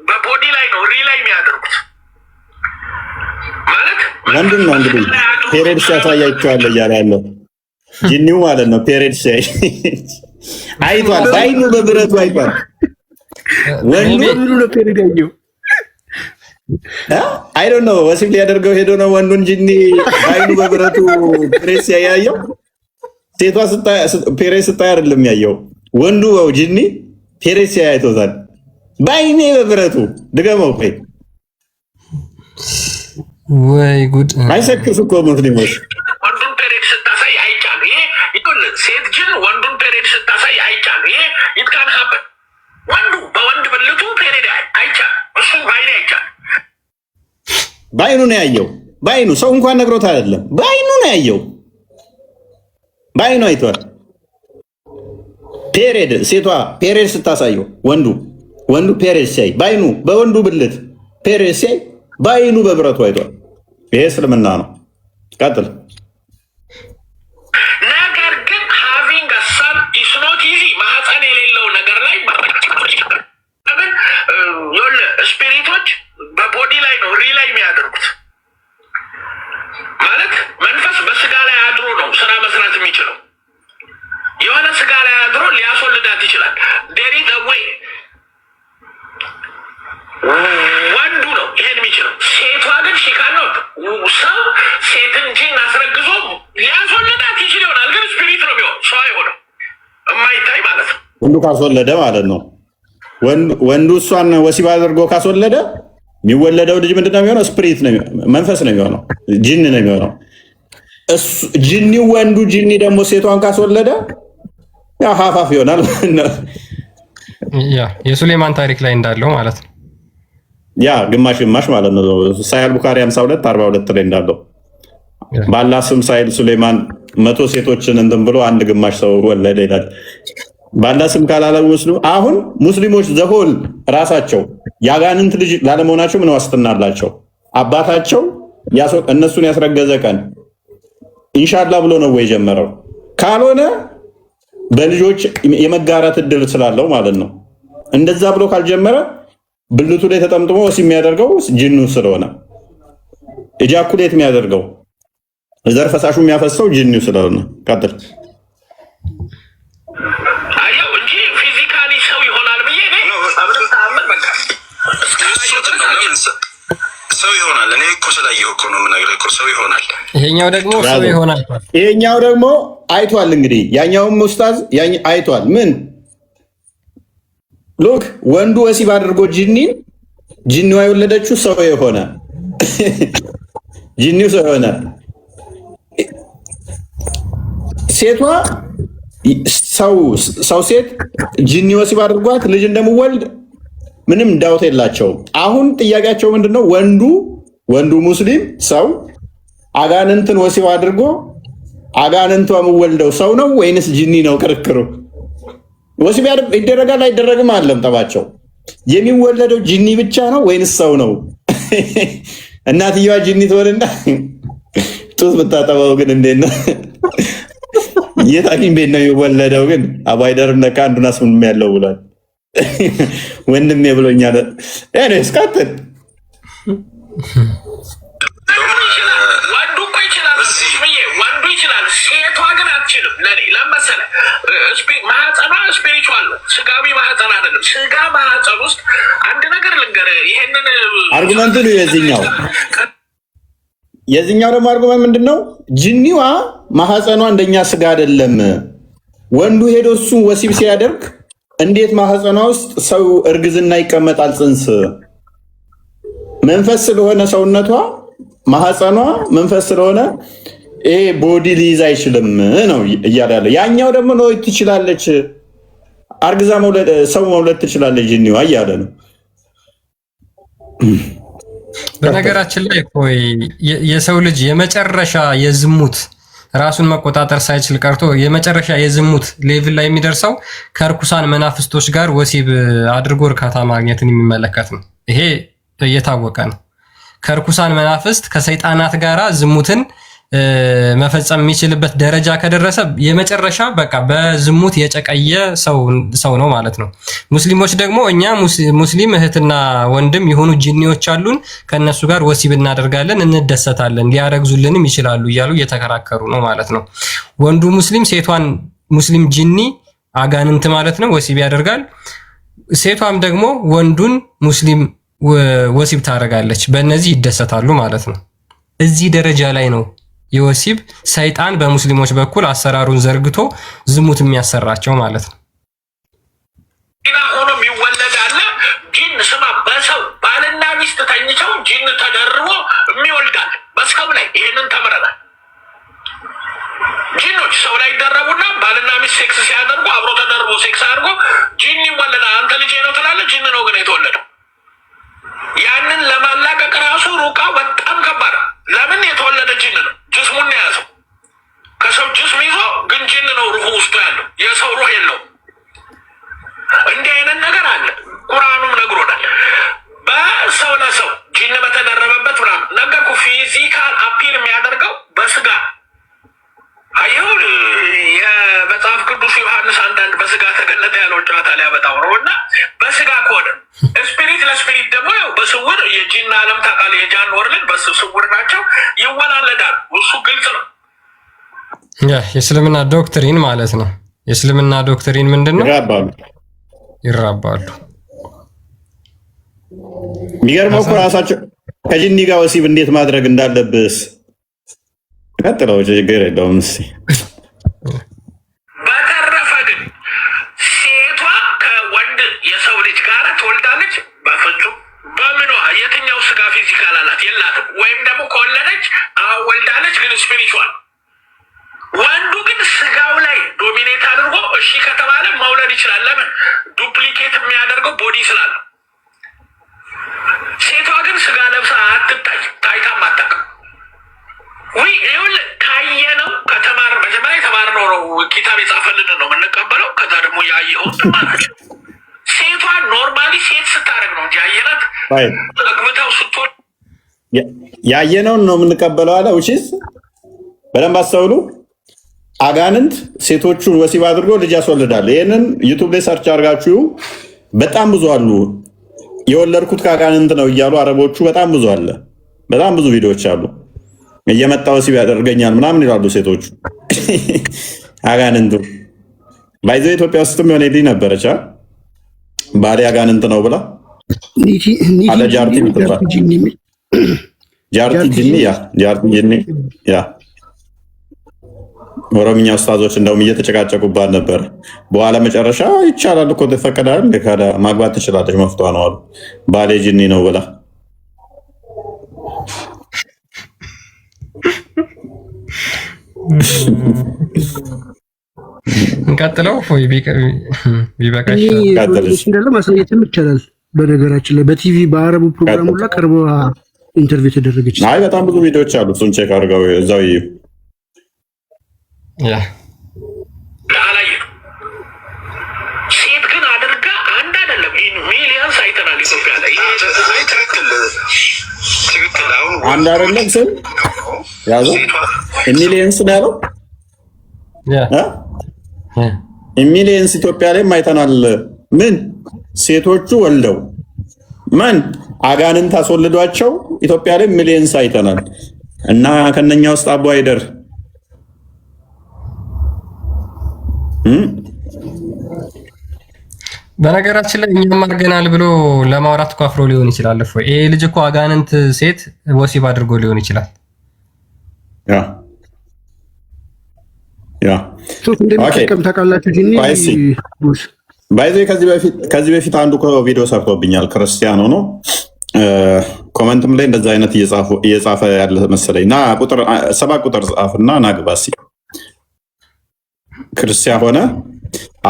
በቦዲ ላይ ነው ሪላይ የሚያደርጉት ማለት ምንድን ነው እንግዲህ ፔሬድ ሲያሳያቸዋል እያለ ያለው ጅኒው ማለት ነው። ፔሬድ ሲያይ አይቷል፣ ባይኑ በብረቱ አይቷል። ወንዱ ነው ፔሬድ ያየው አይ ዶንት ኖ ወሲብ ሊያደርገው ሄዶ ነው ወንዱን ጅኒ ባይኑ በብረቱ ፔሬድ ሲያያየው። ሴቷ ፔሬድ ስታይ አይደለም ያየው፣ ወንዱ ጅኒ ፔሬድ ሲያያይቶታል ባይኔ በብረቱ። ድገመው ቆይ። ወይ ጉድ! አይሰክሱ እኮ ሙስሊሞች ወንዱን ፔሬድ ስታሳይ አይቻል። ይሄ ሴት ጅን ወንዱን ፔሬድ ስታሳይ አይቻል። ይሄ ይትካን ሀበን ወንዱ በወንድ ብልቱ ፔሬድ አይቻል፣ እሱም ባይኔ አይቻል። ባይኑ ነው ያየው። ባይኑ ሰው እንኳን ነግሮት አይደለም፣ ባይኑ ነው ያየው። ባይኑ አይቷል። ፔሬድ ሴቷ ፔሬድ ስታሳየው ወንዱ ፔሬድ ሲያይ ባይኑ በወንዱ ብልት ፔሬድ ሲያይ ባይኑ በብረቱ አይቷል። ይሄ እስልምና ነው። ቀጥል። ነገር ግን ሃቪንግ ሰን ኢስ ኖት ኢዚ። ማህፀን የሌለው ነገር ላይ ለምን? የሆነ ስፒሪቶች በቦዲ ላይ ነው ሪላይ የሚያደርጉት ማለት መንፈስ በስጋ ላይ አድሮ ነው ስራ መስራት የሚችለው። የሆነ ስጋ ላይ አድሮ ሊያስወልዳት ይችላል። ዴሪ ወይ ወንዱ ነው ይሄን የሚችለው። ሴቷ ግን ሽካል ነው። ሰው ሴትን ጂን አስረግዞ ሊያስወልዳት ይችል ይሆናል፣ ግን ስፒሪት ነው የሚሆን ሰው አይሆንም፣ የማይታይ ማለት ነው። ወንዱ ካስወለደ ማለት ነው። ወንዱ እሷን ወሲብ አድርጎ ካስወለደ የሚወለደው ልጅ ምንድን ነው የሚሆነው? ስፒሪት ነው፣ መንፈስ ነው የሚሆነው፣ ጂን ነው የሚሆነው። ጂኒው ወንዱ ጂኒ ደግሞ ሴቷን ካስወለደ ያው ሀፋፍ ይሆናል። ያ የሱሌማን ታሪክ ላይ እንዳለው ማለት ነው። ያ ግማሽ ማለት ነው። ሳሂህ ቡኻሪ 52:42 ላይ እንዳለው ባላ ስም ሳይል ሱሌማን 100 ሴቶችን እንትን ብሎ አንድ ግማሽ ሰው ወለደ ይላል። ባላ ስም ካላለ ሙስሊም አሁን ሙስሊሞች ዘሆል ራሳቸው ያጋንንት ልጅ ላለመሆናቸው ምን ዋስትና አላቸው? አባታቸው እነሱን ያስረገዘ ቀን ኢንሻአላህ ብሎ ነው ወይ ጀመረው? ካልሆነ በልጆች የመጋራት እድል ስላለው ማለት ነው። እንደዛ ብሎ ካልጀመረ ብልቱ ላይ ተጠምጥሞ ወሲብ የሚያደርገው ጂኑ ስለሆነ ኢጃኩሌት የሚያደርገው ዘር ፈሳሹ የሚያፈሰው ጂኑ ስለሆነ። ቀጥል። አየው እንጂ ፊዚካሊ ሰው ይሆናል ብዬ ሰው ይሆናል። እኔ እኮ ስላየሁ እኮ ነው የምነግርህ እኮ ሰው ይሆናል። ይሄኛው ደግሞ ሰው ይሆናል። ይሄኛው ደግሞ አይቷል። እንግዲህ ያኛውም ኡስታዝ አይቷል። ምን ሉክ ወንዱ ወሲብ አድርጎ ጂኒዋ የወለደችው ሰው የሆነ ጂኒው ሰው የሆነ ሴቷ ሰው ሴት ጂኒ ወሲብ አድርጓት ልጅ እንደምወልድ ምንም ዳውት የላቸውም። አሁን ጥያቄያቸው ምንድነው? ወንዱ ሙስሊም ሰው አጋንንትን ወሲብ አድርጎ አጋንንቷ የምወልደው ሰው ነው ወይንስ ጂኒ ነው? ክርክሩ ወሲብ ይደረጋል አይደረግም አለም ጠባቸው። የሚወለደው ጂኒ ብቻ ነው ወይንስ ሰው ነው? እናትየዋ ጂኒ ትወልና ጡት ብታጠባው ግን እንዴት ነው? የት ሐኪም ቤት ነው የሚወለደው? ግን አባይደርም ነካ አንዱን አስምንም ያለው ብሏል። ወንድሜ ብሎኛል። እስካትን ወንዱ ይችላል፣ ሴቷ ግን አትችልም። ለኔ ለመሰለ ማህፀኗ ስፒሪቹዋል ነው፣ ስጋዊ ማህፀን አይደለም። ስጋ ማህፀን ውስጥ አንድ ነገር ልንገርህ። ይሄንን አርጉመንቱ ነው የዚህኛው ደግሞ አርጉመንት ምንድን ነው? ጅኒዋ ማህፀኗ እንደኛ ስጋ አይደለም። ወንዱ ሄዶ እሱን ወሲብ ሲያደርግ እንዴት ማህፀኗ ውስጥ ሰው እርግዝና ይቀመጣል? ጽንስ መንፈስ ስለሆነ ሰውነቷ ማህፀኗ መንፈስ ስለሆነ ይሄ ቦዲ ሊይዝ አይችልም ነው እያለ ያለ። ያኛው ደግሞ ነው ትችላለች፣ አርግዛ ሰው መውለድ ትችላለች ጅኒዋ እያለ ነው። በነገራችን ላይ ቆይ የሰው ልጅ የመጨረሻ የዝሙት ራሱን መቆጣጠር ሳይችል ቀርቶ የመጨረሻ የዝሙት ሌቭል ላይ የሚደርሰው ከርኩሳን መናፍስቶች ጋር ወሲብ አድርጎ እርካታ ማግኘትን የሚመለከት ነው። ይሄ እየታወቀ ነው። ከርኩሳን መናፍስት ከሰይጣናት ጋራ ዝሙትን መፈጸም የሚችልበት ደረጃ ከደረሰ የመጨረሻ በቃ በዝሙት የጨቀየ ሰው ነው ማለት ነው። ሙስሊሞች ደግሞ እኛ ሙስሊም እህትና ወንድም የሆኑ ጂኒዎች አሉን፣ ከነሱ ጋር ወሲብ እናደርጋለን፣ እንደሰታለን፣ ሊያረግዙልንም ይችላሉ እያሉ እየተከራከሩ ነው ማለት ነው። ወንዱ ሙስሊም ሴቷን ሙስሊም ጂኒ አጋንንት ማለት ነው ወሲብ ያደርጋል። ሴቷም ደግሞ ወንዱን ሙስሊም ወሲብ ታደርጋለች። በእነዚህ ይደሰታሉ ማለት ነው። እዚህ ደረጃ ላይ ነው የወሲብ ሰይጣን በሙስሊሞች በኩል አሰራሩን ዘርግቶ ዝሙት የሚያሰራቸው ማለት ነው። ሆኖ የሚወለድ አለ ጂን ስማ፣ በሰው ባልና ሚስት ተኝተው ጂን ተደርቦ የሚወልዳል በሰው ላይ። ይህንን ተምረናል። ጂኖች ሰው ላይ ይደረቡና ባልና ሚስት ሴክስ ሲያደርጉ አብሮ ተደርቦ ሴክስ አድርጎ ጂን ይወለዳል። አንተ ልጅ ነው ትላለህ፣ ጂን ነው ግን የተወለደው። ያንን ለማላቀቅ ራሱ ሩቃው በጣም ከባድ። ለምን? የተወለደ ጂን ነው፣ ጅስሙን የያዘው ከሰው ጅስም ይዞ ግን ጂን ነው ሩሁ ውስጡ ያለው፣ የሰው ሩህ የለው። እንዲህ አይነት ነገር አለ። ቁርአኑም ነግሮናል። በሰው ለሰው ጂን በተደረበበት ምናምን ነገርኩ። ፊዚካል አፒል የሚያደርገው በስጋ አየው። የመጽሐፍ ቅዱስ ዮሐንስ አንዳንድ በስጋ ተገለጠ ያለው ጨዋታ ሊያመጣው ነው። እና በስጋ ከሆነ ስፒሪት ለስፒሪት ደግሞ ያው በስውር የጂን ዓለም ታውቃለህ፣ የጃን ወርልድ በስውር ናቸው፣ ይወላለዳሉ። እሱ ግልጽ ነው። የእስልምና ዶክትሪን ማለት ነው። የእስልምና ዶክትሪን ምንድን ነው? ይራባሉ። የሚገርመው እኮ ራሳቸው ከጂኒ ጋር ወሲብ እንዴት ማድረግ እንዳለብስ ቀጥለው ችግር የለውም። በተረፈ ግን ሴቷ ከወንድ የሰው ልጅ ጋር ትወልዳለች? በፍጹም። በምኗ? የትኛው ስጋ ፊዚካል አላት? የላትም። ወይም ደግሞ ከወለደች ወልዳለች፣ ግን ስፒሪቹዋል። ወንዱ ግን ስጋው ላይ ዶሚኔት አድርጎ እሺ ከተባለ መውለድ ይችላል። ለምን? ዱፕሊኬት የሚያደርገው ቦዲ ስላለ። ሴቷ ግን ስጋ ለብሳ አትታይ፣ ታይታም አታውቅም። ወይ ይኸውልህ ካየነው ከተማር መጀመሪያ የተማርነው ነው ኪታብ የጻፈልን ነው የምንቀበለው። ከዛ ደግሞ ያየኸውን ትማራለህ። ሴቷ ኖርማሊ ሴት ስታደርግ ነው እንጂ ያየናት አግብተው ስትሆን ያየነውን ነው የምንቀበለው አለ። ውጪስ በደንብ አስተውሉ። አጋንንት ሴቶቹን ወሲብ አድርጎ ልጅ ያስወልዳል። ይህንን ዩቱብ ላይ ሰርች አድርጋችሁ በጣም ብዙ አሉ። የወለድኩት ከአጋንንት ነው እያሉ አረቦቹ በጣም ብዙ አለ። በጣም ብዙ ቪዲዮዎች አሉ። እየመጣ ወሲብ ያደርገኛል ምናምን ይላሉ ሴቶቹ። አጋንንቱ ባይዘ ኢትዮጵያ ውስጥም የሆነ ልጅ ነበረች ባሌ አጋንንት ነው ብላ አለ ጃርቲ ምትባል ጃርቲ ጂኒ ጃርቲ ጂኒ ኦሮምኛ ኡስታዞች እንደውም እየተጨቃጨቁባት ነበር። በኋላ መጨረሻ ይቻላል እኮ ተፈቀዳል፣ ማግባት ትችላለች መፍቷ ነው አሉ። ባሌ ጂኒ ነው ብላ እንቀጥለው ወይ ቢበቃሽ እንዳለ ማሳየትም ይቻላል። በነገራችን ላይ በቲቪ በአረቡ ፕሮግራም ሁላ ቀርቦ ኢንተርቪው ተደረገች። አይ በጣም ብዙ ቪዲዮዎች አሉ። እሱን ቼክ አድርገው እዛው አላየንም። ሴት ግን አድርጋ አንድ አይደለም ሚሊየንስ አይተናል ኢትዮጵያ ላይ። ትክክል። አሁን አንድ አይደለም ስም ያዘው ሚሊየንስ ነው ያለው። ሚሊየንስ ኢትዮጵያ ላይ አይተናል። ምን ሴቶቹ ወልደው ማን አጋንንት አስወልዷቸው ኢትዮጵያ ላይ ሚሊየንስ አይተናል። እና ከነኛ ውስጥ አቡ አይደር በነገራችን ላይ እኛም አድርገናል ብሎ ለማውራት እኮ አፍሮ ሊሆን ይችላል። እፎይ ይሄ ልጅ እኮ አጋንንት ሴት ወሲብ አድርጎ ሊሆን ይችላል። እንደሚጠቀም ታውቃላችሁ። ጂኒ ባይዜ ከዚህ በፊት አንዱ ቪዲዮ ሰርቶብኛል። ክርስቲያኖ ነው ኮመንትም ላይ እንደዛ አይነት እየጻፈ ያለ መሰለኝ እና 7 ቁጥር ጻፍና ናግባሲ ክርስቲያን ሆነ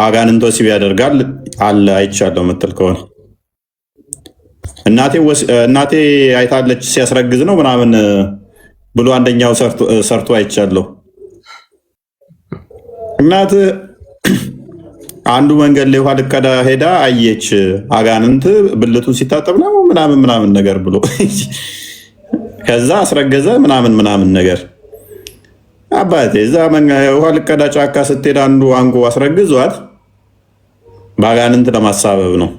አጋንንት ወሲብ ያደርጋል አለ አይቻለሁ የምትል ከሆነ እናቴ አይታለች ሲያስረግዝ ነው ምናምን ብሎ አንደኛው ሰርቶ አይቻለሁ። እናት አንዱ መንገድ ላይ ውሃ ልቀዳ ሄዳ አየች አጋንንት ብልቱን ሲታጠብ ነው ምናምን ነገር ብሎ ከዛ አስረገዘ ምናምን ነገር። አባቴ እዛ ውሃ ልቀዳ ጫካ ስትሄድ አንዱ አንጎ አስረግዟት በአጋንንት ለማሳበብ ነው።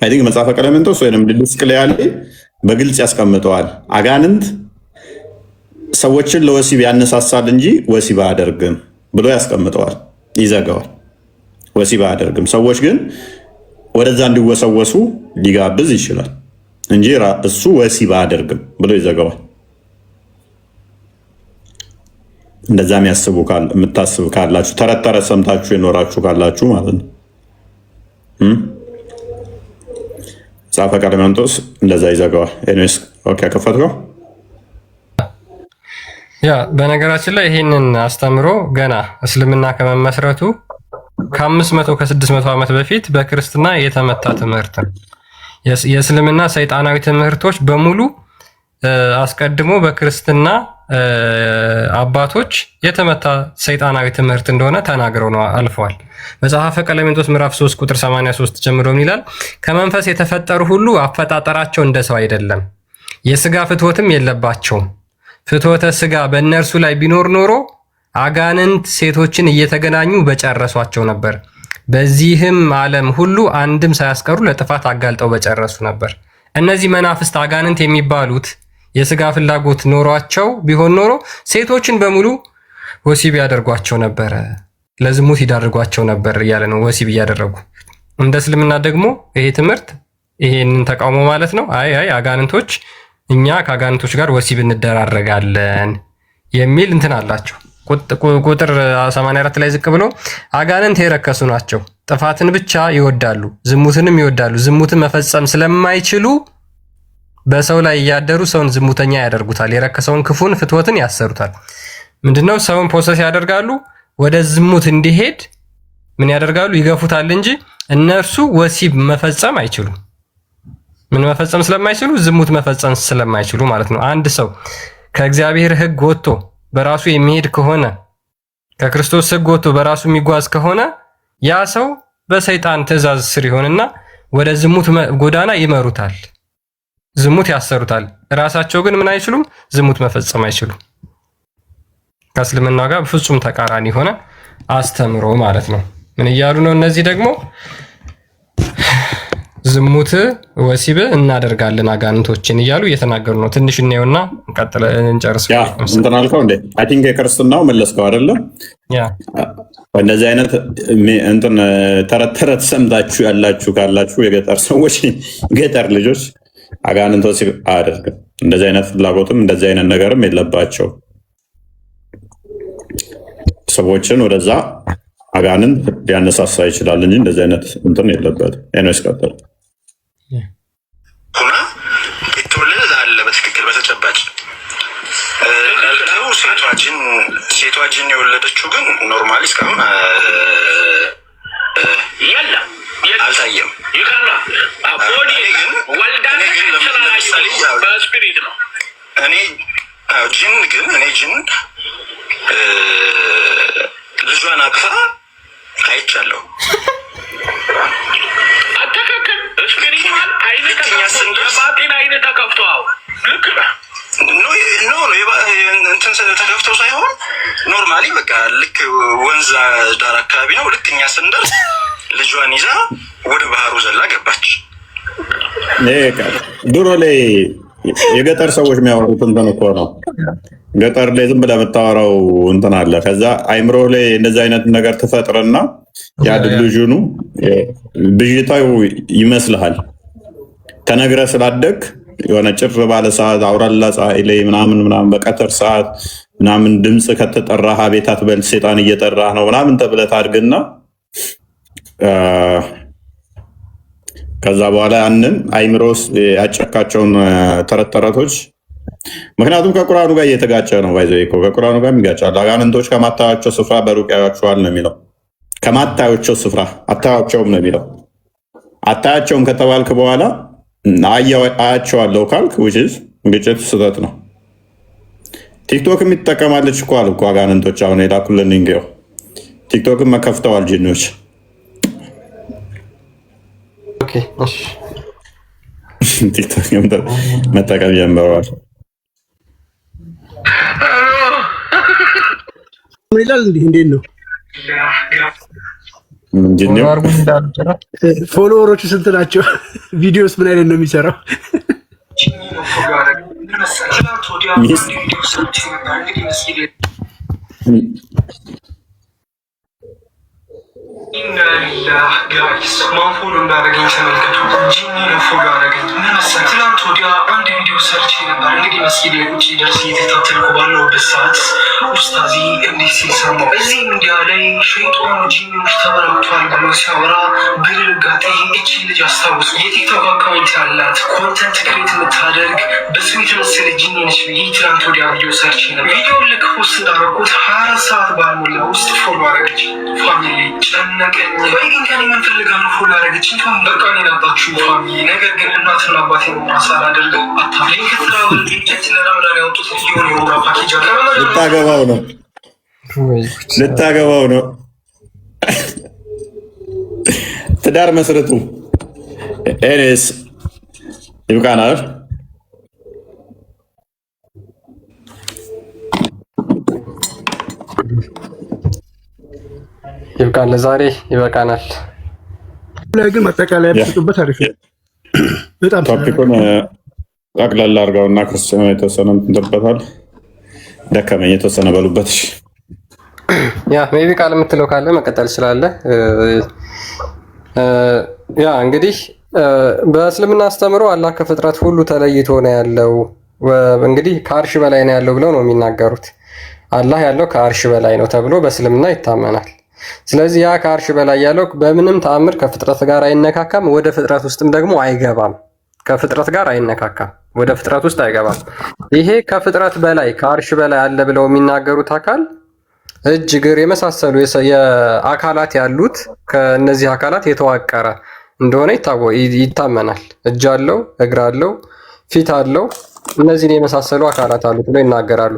አይ ቲንክ መጽሐፈ ቀለሜንጦስ ወይንም ዲድስቅልያ ላይ በግልጽ ያስቀምጠዋል። አጋንንት ሰዎችን ለወሲብ ያነሳሳል እንጂ ወሲብ አያደርግም ብሎ ያስቀምጠዋል፣ ይዘጋዋል። ወሲብ አያደርግም። ሰዎች ግን ወደዛ እንዲወሰወሱ ሊጋብዝ ይችላል እንጂ እሱ ወሲብ አያደርግም ብሎ ይዘጋዋል። እንደዛ የምታስቡ ካላችሁ ተረት ሰምታችሁ የኖራችሁ ካላችሁ ማለት ነው። መጽሐፈ ቀለሜንጦስ እንደዛ ይዘጋዋል። ኤኒዌይስ ኦኬ፣ ከፈትከው። ያ በነገራችን ላይ ይህንን አስተምሮ ገና እስልምና ከመመስረቱ ከ500 ከ600 ዓመት በፊት በክርስትና የተመታ ትምህርት ነው። የእስልምና ሰይጣናዊ ትምህርቶች በሙሉ አስቀድሞ በክርስትና አባቶች የተመታ ሰይጣናዊ ትምህርት እንደሆነ ተናግረው ነው አልፈዋል። መጽሐፈ ቀለሜንጦስ ምዕራፍ 3 ቁጥር 83 ጀምሮ ይላል፣ ከመንፈስ የተፈጠሩ ሁሉ አፈጣጠራቸው እንደ ሰው አይደለም፣ የስጋ ፍትወትም የለባቸውም። ፍትወተ ስጋ በእነርሱ ላይ ቢኖር ኖሮ አጋንንት ሴቶችን እየተገናኙ በጨረሷቸው ነበር። በዚህም ዓለም ሁሉ አንድም ሳያስቀሩ ለጥፋት አጋልጠው በጨረሱ ነበር። እነዚህ መናፍስት አጋንንት የሚባሉት የስጋ ፍላጎት ኖሯቸው ቢሆን ኖሮ ሴቶችን በሙሉ ወሲብ ያደርጓቸው ነበረ፣ ለዝሙት ይዳርጓቸው ነበር እያለ ነው። ወሲብ እያደረጉ እንደ እስልምና ደግሞ ይሄ ትምህርት ይሄንን ተቃውሞ ማለት ነው። አይ አጋንንቶች እኛ ከአጋንንቶች ጋር ወሲብ እንደራረጋለን የሚል እንትን አላቸው። ቁጥር 84 ላይ ዝቅ ብሎ አጋንንት የረከሱ ናቸው፣ ጥፋትን ብቻ ይወዳሉ፣ ዝሙትንም ይወዳሉ። ዝሙትን መፈጸም ስለማይችሉ በሰው ላይ እያደሩ ሰውን ዝሙተኛ ያደርጉታል፣ የረከሰውን ክፉን ፍትወትን ያሰሩታል። ምንድነው? ሰውን ፕሮሰስ ያደርጋሉ፣ ወደ ዝሙት እንዲሄድ ምን ያደርጋሉ? ይገፉታል እንጂ እነርሱ ወሲብ መፈጸም አይችሉም። ምን መፈጸም ስለማይችሉ? ዝሙት መፈጸም ስለማይችሉ ማለት ነው። አንድ ሰው ከእግዚአብሔር ሕግ ወጥቶ በራሱ የሚሄድ ከሆነ ከክርስቶስ ሕግ ወጥቶ በራሱ የሚጓዝ ከሆነ ያ ሰው በሰይጣን ትእዛዝ ስር ይሆንና ወደ ዝሙት ጎዳና ይመሩታል፣ ዝሙት ያሰሩታል። ራሳቸው ግን ምን አይችሉም? ዝሙት መፈጸም አይችሉም። ከእስልምና ጋር ፍጹም ተቃራኒ ሆነ አስተምሮ ማለት ነው። ምን እያሉ ነው? እነዚህ ደግሞ ዝሙት ወሲብ እናደርጋለን አጋንንቶችን እያሉ እየተናገሩ ነው። ትንሽ እናየውና እንጨርስ። እንትን አልከው እንዴ? አይ ቲንክ የክርስትናው መለስከው አይደለ? እንደዚህ አይነት እንትን ተረት ሰምታችሁ ያላችሁ ካላችሁ የገጠር ሰዎች፣ ገጠር ልጆች አጋንንት ወሲብ አያደርግም፣ እንደዚህ አይነት ፍላጎትም እንደዚህ አይነት ነገርም የለባቸው። ሰዎችን ወደዛ አጋንንት ሊያነሳሳ ይችላል እንጂ እንደዚህ አይነት እንትን የለበትም። ኤንስ ቀጥል ሁና የተወለደ አለ በትክክል በተጨባጭ ሴቷ ጅን የወለደችው ግን ኖርማሊ እስካሁን የለም አልታየም። በስፒሪት ነው። እኔ ጅን ልጇን አቅፋ አይቻለሁ። አተከከል እስክሪንዋል አይነት ባጤን አይነት ተከፍቷው ልክ ኖ እንትን ተከፍቶ ሳይሆን ኖርማሊ በቃ ልክ ወንዝ ዳር አካባቢ ነው። ልክ እኛ ስንደርስ ልጇን ይዛ ወደ ባህሩ ዘላ ገባች። ድሮ ላይ የገጠር ሰዎች የሚያወሩት እንትን እኮ ነው። ገጠር ላይ ዝም ብለህ የምታወራው እንትን አለ። ከዛ አይምሮ ላይ እንደዚህ አይነት ነገር ትፈጥርና ያ ድልዥኑ ብዥታው ይመስልሃል። ተነግረ ስላደግ የሆነ ጭር ባለ ሰዓት አውራላ ፀሐይ ላይ ምናምን በቀትር ሰዓት ምናምን ድምፅ ከተጠራህ ቤት አትበል ሴጣን እየጠራህ ነው ምናምን ተብለህ ታድግና ከዛ በኋላ ያንን አይምሮ ውስጥ ያጨካቸውን ተረት ተረቶች ምክንያቱም ከቁርአኑ ጋር እየተጋጨ ነው። ባይዘው እኮ ከቁርአኑ ጋር ይጋጫል። አጋንንቶች ከማታያቸው ስፍራ በሩቅ ያዩአቸዋል ነው የሚለው። ከማታያቸው ስፍራ አታያቸውም ነው የሚለው። አታያቸውም ከተባልክ በኋላ አያቸዋለሁ ካልክ ግጭት ስህተት ነው። ቲክቶክ የሚጠቀማለች እኮ አሉ እኮ አጋንንቶች። አሁን የላኩልን እንገው ቲክቶክን መከፍተዋል ጂኒዎች። ቲክቶክ መጠቀም ጀምረዋል። ምን ይላል? እንዴት ነው ፎሎወሮቹ ስንት ናቸው? ቪዲዮስ ምን አይነት ነው የሚሰራው? ኢናሊላህ ጋይስ ማንፎሎ እንዳደረገኝ ተመልከቱ። ጂኒ ነው ፎሎ አደረገኝ። ምን መሰለህ ትናንት ወዲያ አንድ ቪዲዮ ሰርቼ ነበር። እንግዲህ መስጊድ ውጭ ደርስ እየተከታተልኩ ባለሁበት ሰዓት ኡስታዚ እንዲህ ሲል ሰማሁ። እዚህ ሚዲያ ላይ ሸይጣኑ ጂኒዎች ተበራክቷል ብሎ ሲያወራ ግርጋጤ እቺ ልጅ አስታውሱ። የቲክቶክ አካውንት ያላት ኮንተንት ክሬት የምታደርግ በሱ የተመሰለ ጂኒ ነች ብዬ ትናንት ወዲያ ቪዲዮ ሰርቼ ነበር። ቪዲዮ ልክ ፖስት እንዳደረኩት 24 ሰዓት ባልሞላ ውስጥ ፎሎ አደረገች። ፋሚሊ ጨነቀኝ። ወይ ግን ከኔ ምን ፈልጋ ነው ፎሎ ያደረገችኝ? በቃ እኔን አጣችሁ ፋሚሊ። ነገር ግን እናትና አባቴ ነው ማሳል አደርገው አታፍለኝ። ከትራብል ቢጀት ለረመዳን ያወጡት ልዩ የሆነ ፓኬጅ አለ። ልታገባው ነው ትዳር መስረቱ። ኤኒስ ይብቃናል። ይብቃን፣ ለዛሬ ይበቃናል። ላይ ግን ማጠቃለያ ብትሰጡበት አሪፍ ነው። በጣም ቶፒኩን ጠቅላላ አድርገውና ክርስቲያኑ የተወሰነ እንትንበታል። ደከመኝ የተወሰነ በሉበት። ያ ሜቢ ቃል የምትለው ካለ መቀጠል ትችላለህ። ያ እንግዲህ በእስልምና አስተምሮ አላህ ከፍጥረት ሁሉ ተለይቶ ነው ያለው። እንግዲህ ከአርሽ በላይ ነው ያለው ብለው ነው የሚናገሩት። አላህ ያለው ከአርሽ በላይ ነው ተብሎ በእስልምና ይታመናል። ስለዚህ ያ ከአርሽ በላይ ያለው በምንም ተአምር ከፍጥረት ጋር አይነካካም፣ ወደ ፍጥረት ውስጥም ደግሞ አይገባም። ከፍጥረት ጋር አይነካካም፣ ወደ ፍጥረት ውስጥ አይገባም። ይሄ ከፍጥረት በላይ ከአርሽ በላይ አለ ብለው የሚናገሩት አካል እጅ፣ እግር የመሳሰሉ የአካላት ያሉት ከነዚህ አካላት የተዋቀረ እንደሆነ ይታመናል። እጅ አለው፣ እግር አለው፣ ፊት አለው፣ እነዚህን የመሳሰሉ አካላት አሉት ብለው ይናገራሉ።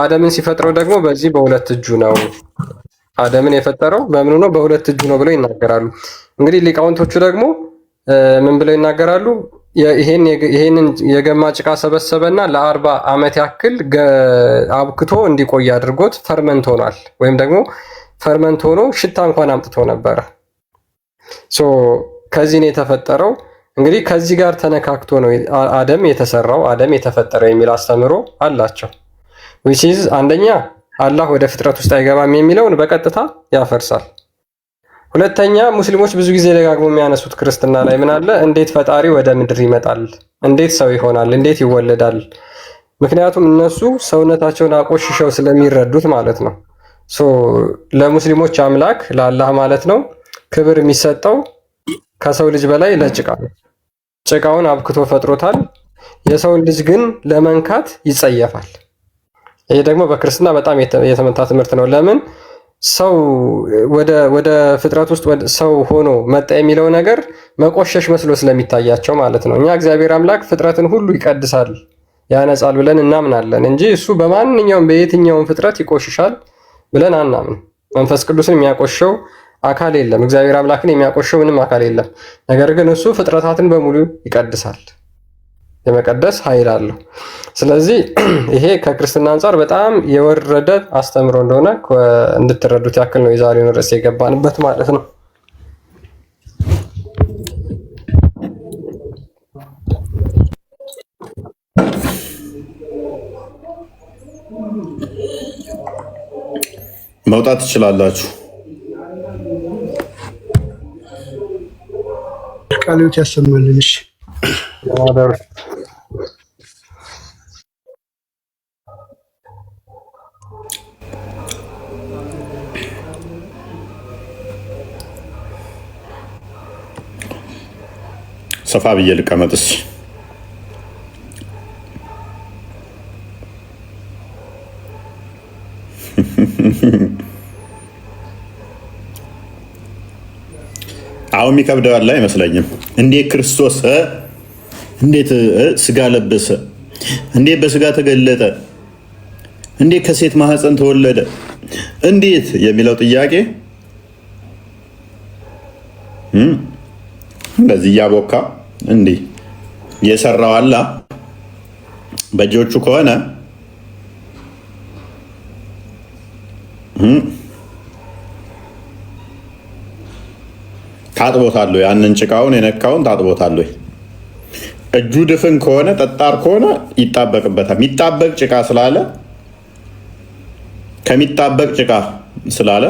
አደምን ሲፈጥረው ደግሞ በዚህ በሁለት እጁ ነው። አደምን የፈጠረው በምኑ ነው? በሁለት እጁ ነው ብለው ይናገራሉ። እንግዲህ ሊቃውንቶቹ ደግሞ ምን ብለው ይናገራሉ? ይሄንን የገማ ጭቃ ሰበሰበና ለ40 ዓመት ያክል አብክቶ እንዲቆይ አድርጎት ፈርመንት ሆኗል። ወይም ደግሞ ፈርመንት ሆኖ ሽታ እንኳን አምጥቶ ነበረ። ከዚህ ነው የተፈጠረው። እንግዲህ ከዚህ ጋር ተነካክቶ ነው አደም የተሰራው፣ አደም የተፈጠረው የሚል አስተምሮ አላቸው። which is አንደኛ አላህ ወደ ፍጥረት ውስጥ አይገባም የሚለውን በቀጥታ ያፈርሳል። ሁለተኛ ሙስሊሞች ብዙ ጊዜ ደጋግሞ የሚያነሱት ክርስትና ላይ ምን አለ? እንዴት ፈጣሪ ወደ ምድር ይመጣል? እንዴት ሰው ይሆናል? እንዴት ይወለዳል? ምክንያቱም እነሱ ሰውነታቸውን አቆሽሸው ስለሚረዱት ማለት ነው። ለሙስሊሞች አምላክ ለአላህ ማለት ነው ክብር የሚሰጠው ከሰው ልጅ በላይ ለጭቃ ነው። ጭቃውን አብክቶ ፈጥሮታል። የሰውን ልጅ ግን ለመንካት ይጸየፋል። ይሄ ደግሞ በክርስትና በጣም የተመታ ትምህርት ነው። ለምን ሰው ወደ ፍጥረት ውስጥ ሰው ሆኖ መጣ የሚለው ነገር መቆሸሽ መስሎ ስለሚታያቸው ማለት ነው። እኛ እግዚአብሔር አምላክ ፍጥረትን ሁሉ ይቀድሳል ያነጻል ብለን እናምናለን እንጂ እሱ በማንኛውም በየትኛውም ፍጥረት ይቆሽሻል ብለን አናምን። መንፈስ ቅዱስን የሚያቆሸው አካል የለም። እግዚአብሔር አምላክን የሚያቆሸው ምንም አካል የለም። ነገር ግን እሱ ፍጥረታትን በሙሉ ይቀድሳል፣ የመቀደስ ኃይል አለው። ስለዚህ ይሄ ከክርስትና አንጻር በጣም የወረደ አስተምሮ እንደሆነ እንድትረዱት ያክል ነው የዛሬውን ርዕስ የገባንበት ማለት ነው። መውጣት ትችላላችሁ። ቃልዮት ያሰማልን። እሺ ሰፋ ብዬ ልቀመጥስ? አሁን የሚከብደው ያለ አይመስለኝም። እንዴት ክርስቶስ እንዴት ስጋ ለበሰ? እንዴት በስጋ ተገለጠ? እንዴት ከሴት ማህፀን ተወለደ? እንዴት የሚለው ጥያቄ እንደዚህ እያቦካ እንዲህ የሰራው አላ በእጆቹ ከሆነ ታጥቦታል። ያንን ጭቃውን የነካውን ታጥቦታል። እጁ ድፍን ከሆነ ጠጣር ከሆነ ይጣበቅበታል። የሚጣበቅ ጭቃ ስላለ ከሚጣበቅ ጭቃ ስላለ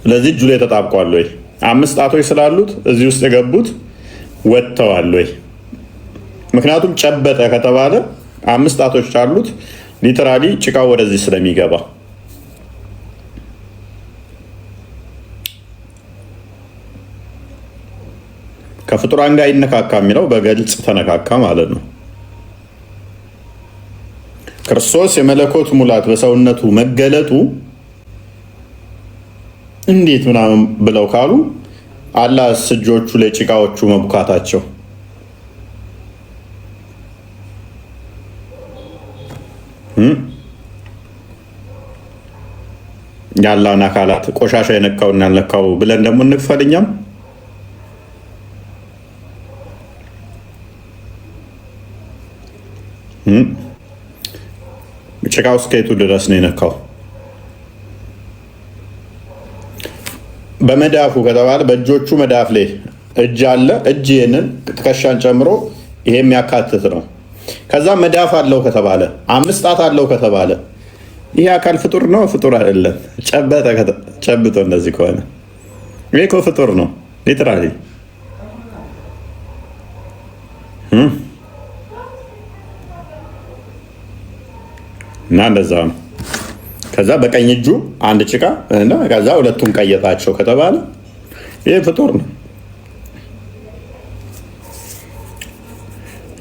ስለዚህ እጁ ላይ ተጣብቋል ወይ? 5 ጣቶች ስላሉት እዚህ ውስጥ የገቡት ወጥተዋል ወይ? ምክንያቱም ጨበጠ ከተባለ 5 ጣቶች አሉት። ሊተራሊ ጭቃው ወደዚህ ስለሚገባ ከፍጡራን ጋር ይነካካ የሚለው በግልጽ ተነካካ ማለት ነው። ክርስቶስ የመለኮት ሙላት በሰውነቱ መገለጡ እንዴት ምናምን ብለው ካሉ አላህ እጆቹ ላይ ጭቃዎቹ መቡካታቸው ያላን አካላት ቆሻሻ የነካውና ያልነካው ብለን ደግሞ እንክፈልኛም ጭቃው እስከየቱ ድረስ ነው የነካው? በመዳፉ ከተባለ በእጆቹ መዳፍ ላይ እጅ አለ። እጅ ይህንን ትከሻን ጨምሮ ይሄ የሚያካትት ነው። ከዛ መዳፍ አለው ከተባለ 5 ጣት አለው ከተባለ ይሄ አካል ፍጡር ነው? ፍጡር አይደለም። ጨብጦ እንደዚህ ከሆነ ይሄ እኮ ፍጡር ነው ሊትራሊ። እና እንደዛ ነው። ከዛ በቀኝ እጁ አንድ ጭቃ እና ከዛ ሁለቱን ቀየጣቸው ከተባለ ይሄ ፍጡር ነው።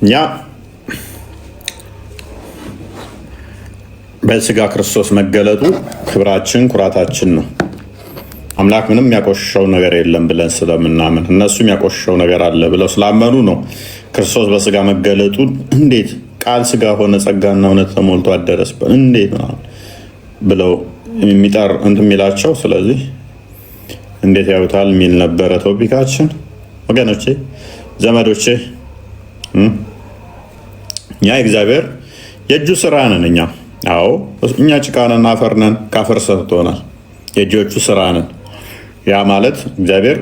እኛ በስጋ ክርስቶስ መገለጡ ክብራችን ኩራታችን ነው። አምላክ ምንም ያቆሸሸው ነገር የለም ብለን ስለምናምን እነሱ ያቆሸሸው ነገር አለ ብለው ስላመኑ ነው ክርስቶስ በስጋ መገለጡ እንዴት ቃል ስጋ ሆነ ጸጋና እውነት ተሞልቶ አደረስበት እንዴት ነው ብለው የሚጠር እንትን የሚላቸው። ስለዚህ እንዴት ያዩታል የሚል ነበረ ቶፒካችን። ወገኖቼ፣ ዘመዶቼ፣ እኛ እግዚአብሔር የእጁ ስራ ነን። አዎ እኛ ጭቃነን አፈር ነን፣ ካፈር ሰርቶናል። የእጆቹ ስራ ነን። ያ ማለት እግዚአብሔር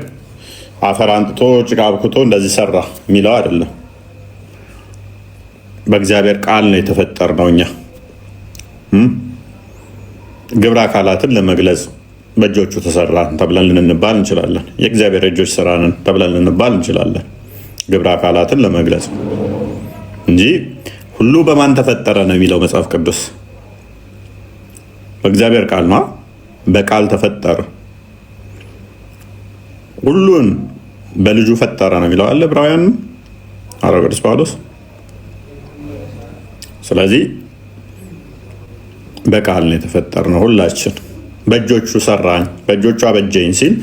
አፈር አንጥቶ ጭቃ አብኩቶ እንደዚህ ሰራ የሚለው አይደለም። በእግዚአብሔር ቃል ነው የተፈጠርነው። እኛ ግብረ አካላትን ለመግለጽ በእጆቹ ተሰራን ተብለን ልንባል እንችላለን። የእግዚአብሔር እጆች ስራ ነን ተብለን ልንባል እንችላለን፣ ግብረ አካላትን ለመግለጽ እንጂ ሁሉ በማን ተፈጠረ ነው የሚለው መጽሐፍ ቅዱስ። በእግዚአብሔር ቃል ማ በቃል ተፈጠረ፣ ሁሉን በልጁ ፈጠረ ነው የሚለው አለ ዕብራውያን ሐዋርያው ቅዱስ ጳውሎስ። ስለዚህ በቃል ነው የተፈጠርነው ሁላችን። በእጆቹ ሰራኝ በእጆቹ አበጀኝ ሲል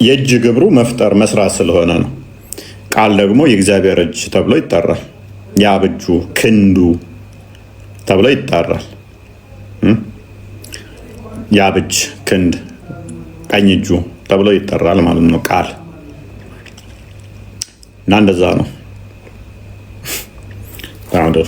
የእጅ ግብሩ መፍጠር መስራት ስለሆነ ነው። ቃል ደግሞ የእግዚአብሔር እጅ ተብሎ ይጠራል። ያ እጁ ክንዱ ተብሎ ይጠራል። የአብ እጅ፣ ክንድ፣ ቀኝ እጁ ተብሎ ይጠራል ማለት ነው ቃል እና እንደዛ ነው። ታውደሩ